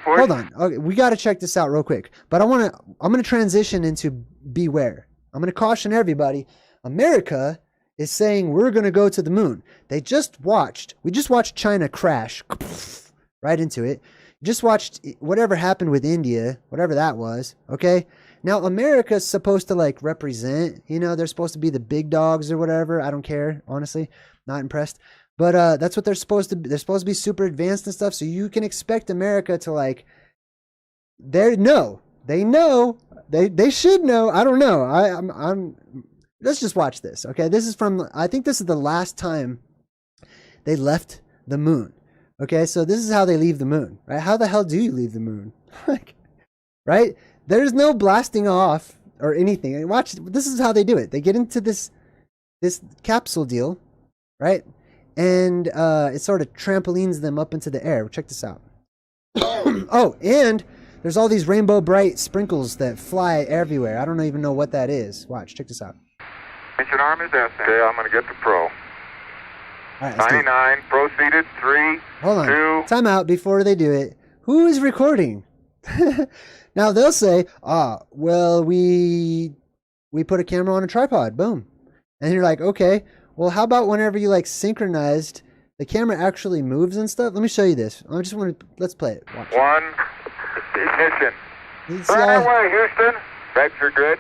Hold on. Okay, we got to check this out real quick. But I'm going to transition into beware. I'm going to caution everybody. America is saying we're going to go to the moon. We just watched China crash right into it. Just watched whatever happened with India, whatever that was, okay? Now, America's supposed to, like, represent, they're supposed to be the big dogs or whatever. I don't care, honestly. Not impressed. But that's what they're supposed to be. They're supposed to be super advanced and stuff, so you can expect America to, like, they know. They should know. I don't know. Let's just watch this, okay? This is I think this is the last time they left the moon. Okay, so this is how they leave the moon, right? How the hell do you leave the moon? Like, right? There's no blasting off or anything. Watch, this is how they do it. They get into this capsule deal, right? And it sort of trampolines them up into the air. Check this out. Oh, and there's all these rainbow bright sprinkles that fly everywhere. I don't even know what that is. Watch, check this out. Mission arm is S. Okay, I'm going to get the pro. All right, 99, proceeded, 3, Hold on. 2. Time out before they do it. Who is recording? Now they'll say, well, we put a camera on a tripod. Boom. And you're like, okay, well, how about whenever you like synchronized, the camera actually moves and stuff? Let me show you this. Let's play it. Watch. 1, ignition. Right away, Houston. Vector good.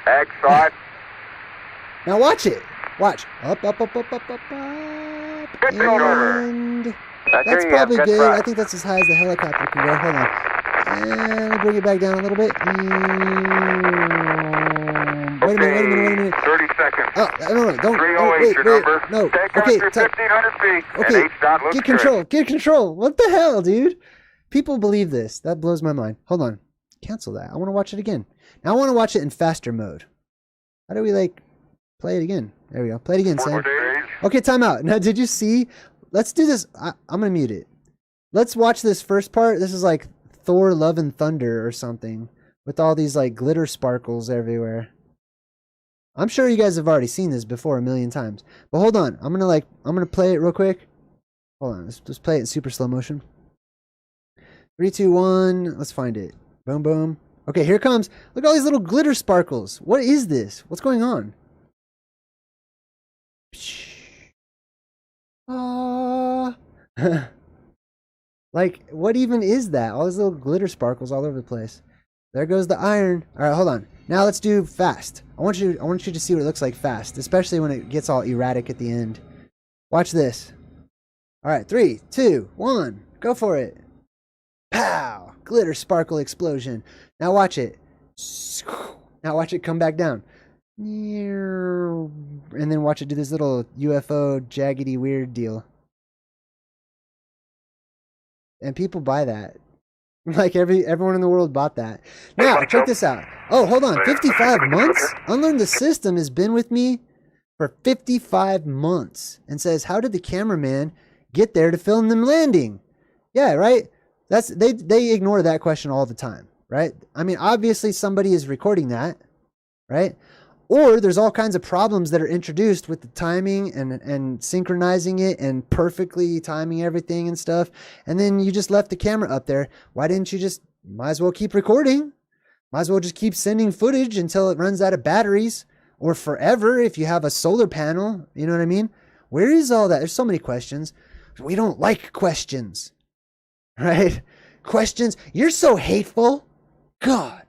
Ag thought. Now watch it. Watch. Up, up, up, up, up, up, up. And that's probably good. I think that's as high as the helicopter can go. Hold on. And bring it back down a little bit. Wait a minute. 30 seconds. Oh, no, don't. 308 your number. No. Take Okay. off your 1,500 feet. Okay. And H-dot looks Get control. Get control. What the hell, dude? People believe this. That blows my mind. Hold on. Cancel that. I want to watch it again. Now I want to watch it in faster mode. How do we, like, play it again? There we go. Play it again, Sam. Okay, time out. Now, did you see? Let's do this. I'm going to mute it. Let's watch this first part. This is like Thor Love and Thunder or something with all these, like, glitter sparkles everywhere. I'm sure you guys have already seen this before a million times. But hold on. I'm going to play it real quick. Hold on. Let's play it in super slow motion. 3, 2, 1. Let's find it. Boom, boom. Okay, here it comes. Look at all these little glitter sparkles. What is this? What's going on? Like, what even is that? All these little glitter sparkles all over the place. There goes the iron. All right, hold on. Now let's do fast. I want you to see what it looks like fast, especially when it gets all erratic at the end. Watch this. All right, 3, 2, 1. Go for it. Pow! Glitter sparkle explosion. Now watch it. Now watch it come back down. And then watch it do this little UFO jaggedy weird deal. And people buy that. Like everyone in the world bought that. Now, check this out. Oh, hold on. 55 months? Unlearn the System has been with me for 55 months and says, how did the cameraman get there to film them landing? Yeah, right? They ignore that question all the time, right? I mean, obviously somebody is recording that, right? Or there's all kinds of problems that are introduced with the timing and synchronizing it and perfectly timing everything and stuff. And then you just left the camera up there. Why didn't you just, might as well keep recording. Might as well just keep sending footage until it runs out of batteries or forever if you have a solar panel. You know what I mean? Where is all that? There's so many questions. We don't like questions, right? Questions. You're so hateful. God,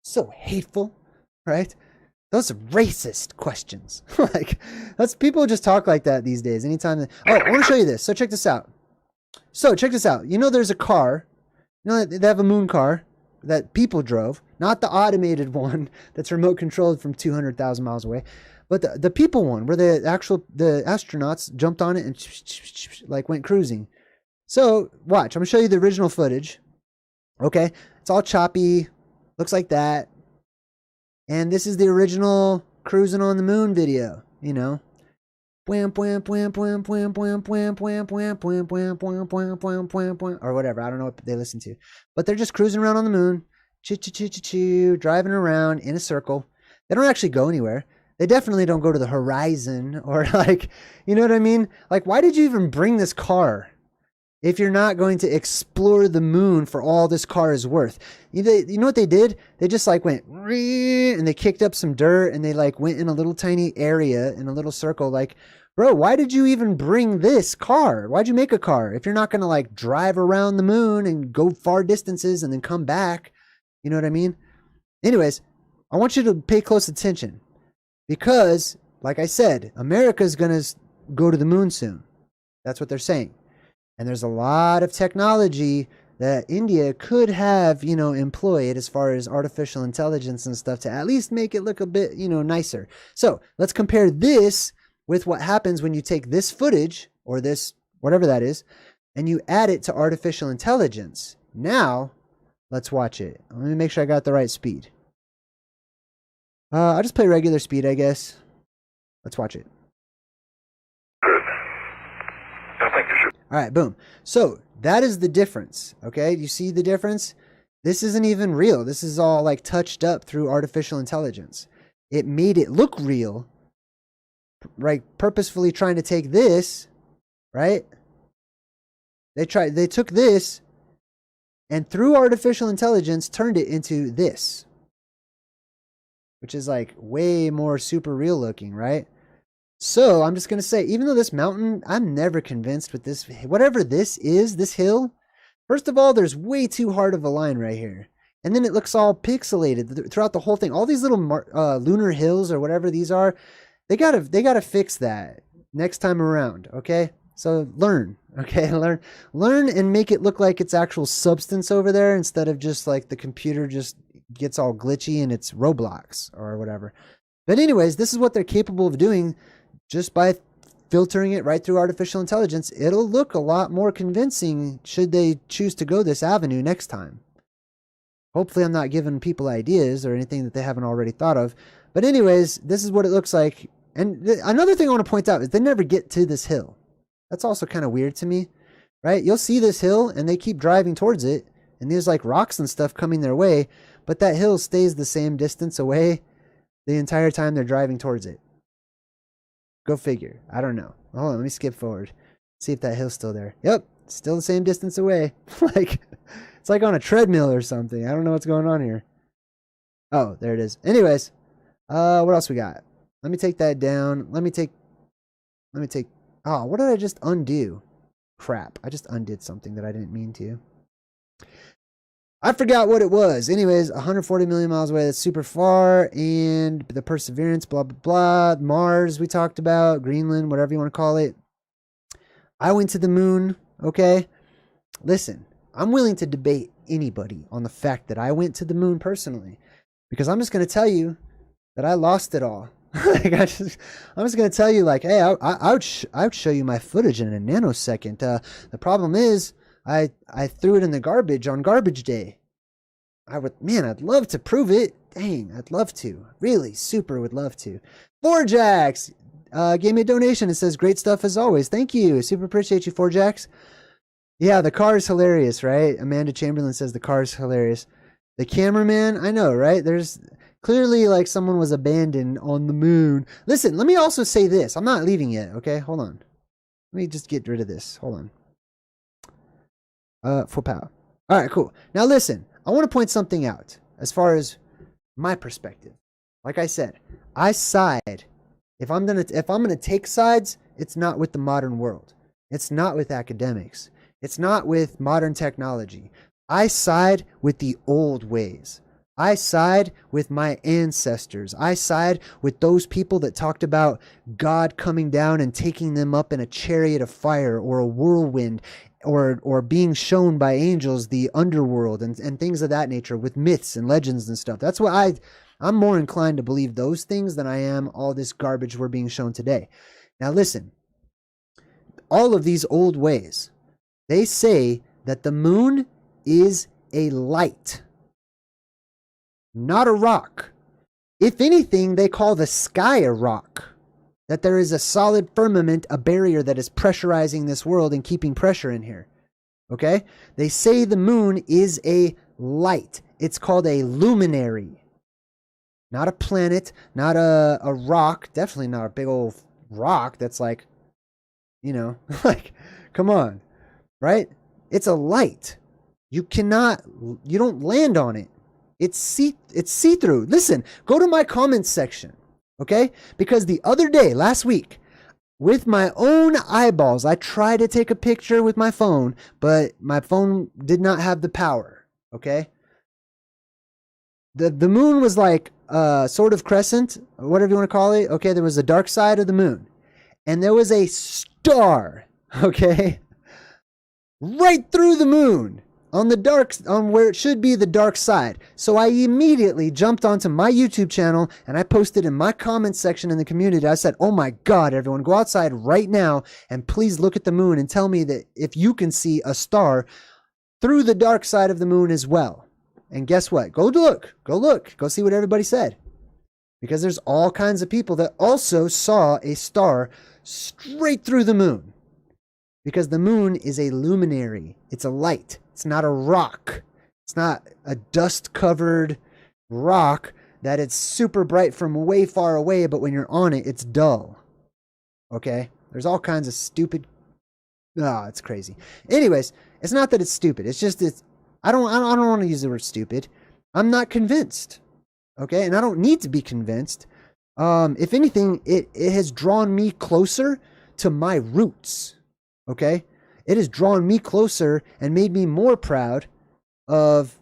so hateful, right? Those are racist questions. Like, that's people just talk like that these days. Anytime. Oh, I want to show you this. So check this out. You know, there's a car. You know, they have a moon car that people drove, not the automated one that's remote controlled from 200,000 miles away, but the people one where the astronauts jumped on it and like went cruising. So watch. I'm gonna show you the original footage. Okay, it's all choppy. Looks like that. And this is the original cruising on the moon video, you know. Or whatever. I don't know what they listen to. But they're just cruising around on the moon. Driving around in a circle. They don't actually go anywhere. They definitely don't go to the horizon or like, you know what I mean? Like, why did you even bring this car if you're not going to explore the moon for all this car is worth? You know what they did? They just like went and they kicked up some dirt and they like went in a little tiny area in a little circle. Like, bro, why did you even bring this car? Why'd you make a car if you're not going to like drive around the moon and go far distances and then come back? You know what I mean? Anyways, I want you to pay close attention because, like I said, America's going to go to the moon soon. That's what they're saying. And there's a lot of technology that India could have, you know, employed as far as artificial intelligence and stuff to at least make it look a bit, you know, nicer. So let's compare this with what happens when you take this footage or this, whatever that is, and you add it to artificial intelligence. Now, let's watch it. Let me make sure I got the right speed. I'll just play regular speed, I guess. Let's watch it. All right, boom. So that is the difference, okay? You see the difference? This isn't even real. This is all like touched up through artificial intelligence. It made it look real, right? Purposefully trying to take this, right? They took this and through artificial intelligence turned it into this, which is like way more super real looking, right? So I'm just going to say, even though this mountain, I'm never convinced with this, whatever this is, this hill, first of all, there's way too hard of a line right here. And then it looks all pixelated throughout the whole thing. All these little lunar hills or whatever these are, They gotta fix that next time around, okay? So learn, okay? Learn and make it look like it's actual substance over there instead of just like the computer just gets all glitchy and it's Roblox or whatever. But anyways, this is what they're capable of doing just by filtering it right through artificial intelligence. It'll look a lot more convincing should they choose to go this avenue next time. Hopefully I'm not giving people ideas or anything that they haven't already thought of. But anyways, this is what it looks like. And another thing I want to point out is they never get to this hill. That's also kind of weird to me, right? You'll see this hill and they keep driving towards it. And there's like rocks and stuff coming their way. But that hill stays the same distance away the entire time they're driving towards it. Go figure. I don't know. Hold on, let me skip forward. See if that hill's still there. Yep, still the same distance away. Like, it's like on a treadmill or something. I don't know what's going on here. Oh, there it is. Anyways, what else we got? Let me take that down. Let me take, oh, what did I just undo? Crap, I just undid something that I didn't mean to. I forgot what it was. Anyways, 140 million miles away. That's super far. And the Perseverance, blah, blah, blah. Mars, we talked about. Greenland, whatever you want to call it. I went to the moon, okay? Listen, I'm willing to debate anybody on the fact that I went to the moon personally. Because I'm just going to tell you that I lost it all. Like I'm just going to tell you, like, hey, I would show you my footage in a nanosecond. The problem is, I threw it in the garbage on garbage day. I'd love to prove it. Dang, I'd love to. Really, super would love to. 4Jax gave me a donation. It says, great stuff as always. Thank you. Super appreciate you, 4Jax. Yeah, the car is hilarious, right? Amanda Chamberlain says the car is hilarious. The cameraman, I know, right? There's clearly like someone was abandoned on the moon. Listen, let me also say this. I'm not leaving yet, okay? Hold on. Let me just get rid of this. Hold on. Full power. All right, cool. Now listen, I want to point something out as far as my perspective. Like I said, I side. If I'm gonna take sides, it's not with the modern world. It's not with academics. It's not with modern technology. I side with the old ways. I side with my ancestors. I side with those people that talked about God coming down and taking them up in a chariot of fire or a whirlwind, or being shown by angels the underworld and things of that nature with myths and legends and stuff. That's what I'm more inclined to believe those things than I am all this garbage we're being shown today. Now listen, all of these old ways, they say that the moon is a light, not a rock. If anything, they call the sky a rock. That there is a solid firmament, a barrier that is pressurizing this world and keeping pressure in here. Okay? They say the moon is a light. It's called a luminary. Not a planet, not a rock. Definitely not a big old rock that's like, you know, like, come on. Right? It's a light. You don't land on it. It's see-through. Listen, go to my comments section. Okay? Because the other day, last week, with my own eyeballs, I tried to take a picture with my phone, but my phone did not have the power. Okay? The moon was like sort of crescent, whatever you want to call it. Okay, there was a dark side of the moon. And there was a star, okay? Right through the moon. On where it should be the dark side. So I immediately jumped onto my YouTube channel and I posted in my comments section in the community. I said, oh my God, everyone, go outside right now and please look at the moon and tell me that if you can see a star through the dark side of the moon as well. And guess what? Go look. Go see what everybody said. Because there's all kinds of people that also saw a star straight through the moon. Because the moon is a luminary. It's a light. It's not a rock. It's not a dust-covered rock that it's super bright from way far away, but when you're on it, it's dull. Okay? There's all kinds of stupid... it's crazy. Anyways, it's not that it's stupid. It's just I don't want to use the word stupid. I'm not convinced. Okay? And I don't need to be convinced. If anything, it has drawn me closer to my roots. Okay? It has drawn me closer and made me more proud of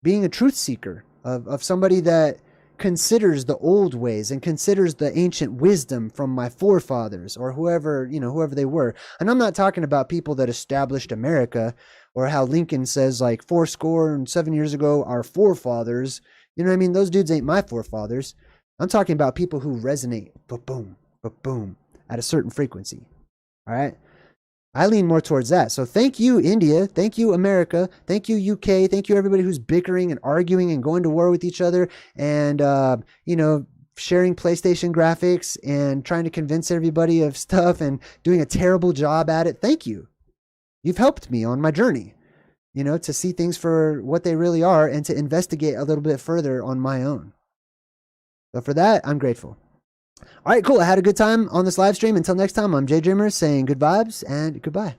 being a truth seeker, of somebody that considers the old ways and considers the ancient wisdom from my forefathers or whoever, whoever they were. And I'm not talking about people that established America, or how Lincoln says like 7 years ago, our forefathers, you know what I mean? Those dudes ain't my forefathers. I'm talking about people who resonate, ba-boom, ba-boom, at a certain frequency. All right. I lean more towards that. So thank you, India. Thank you, America. Thank you, UK. Thank you, everybody who's bickering and arguing and going to war with each other and, sharing PlayStation graphics and trying to convince everybody of stuff and doing a terrible job at it. Thank you. You've helped me on my journey, to see things for what they really are and to investigate a little bit further on my own. So for that, I'm grateful. All right, cool. I had a good time on this live stream. Until next time, I'm JayDreamerZ saying good vibes and goodbye.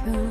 Come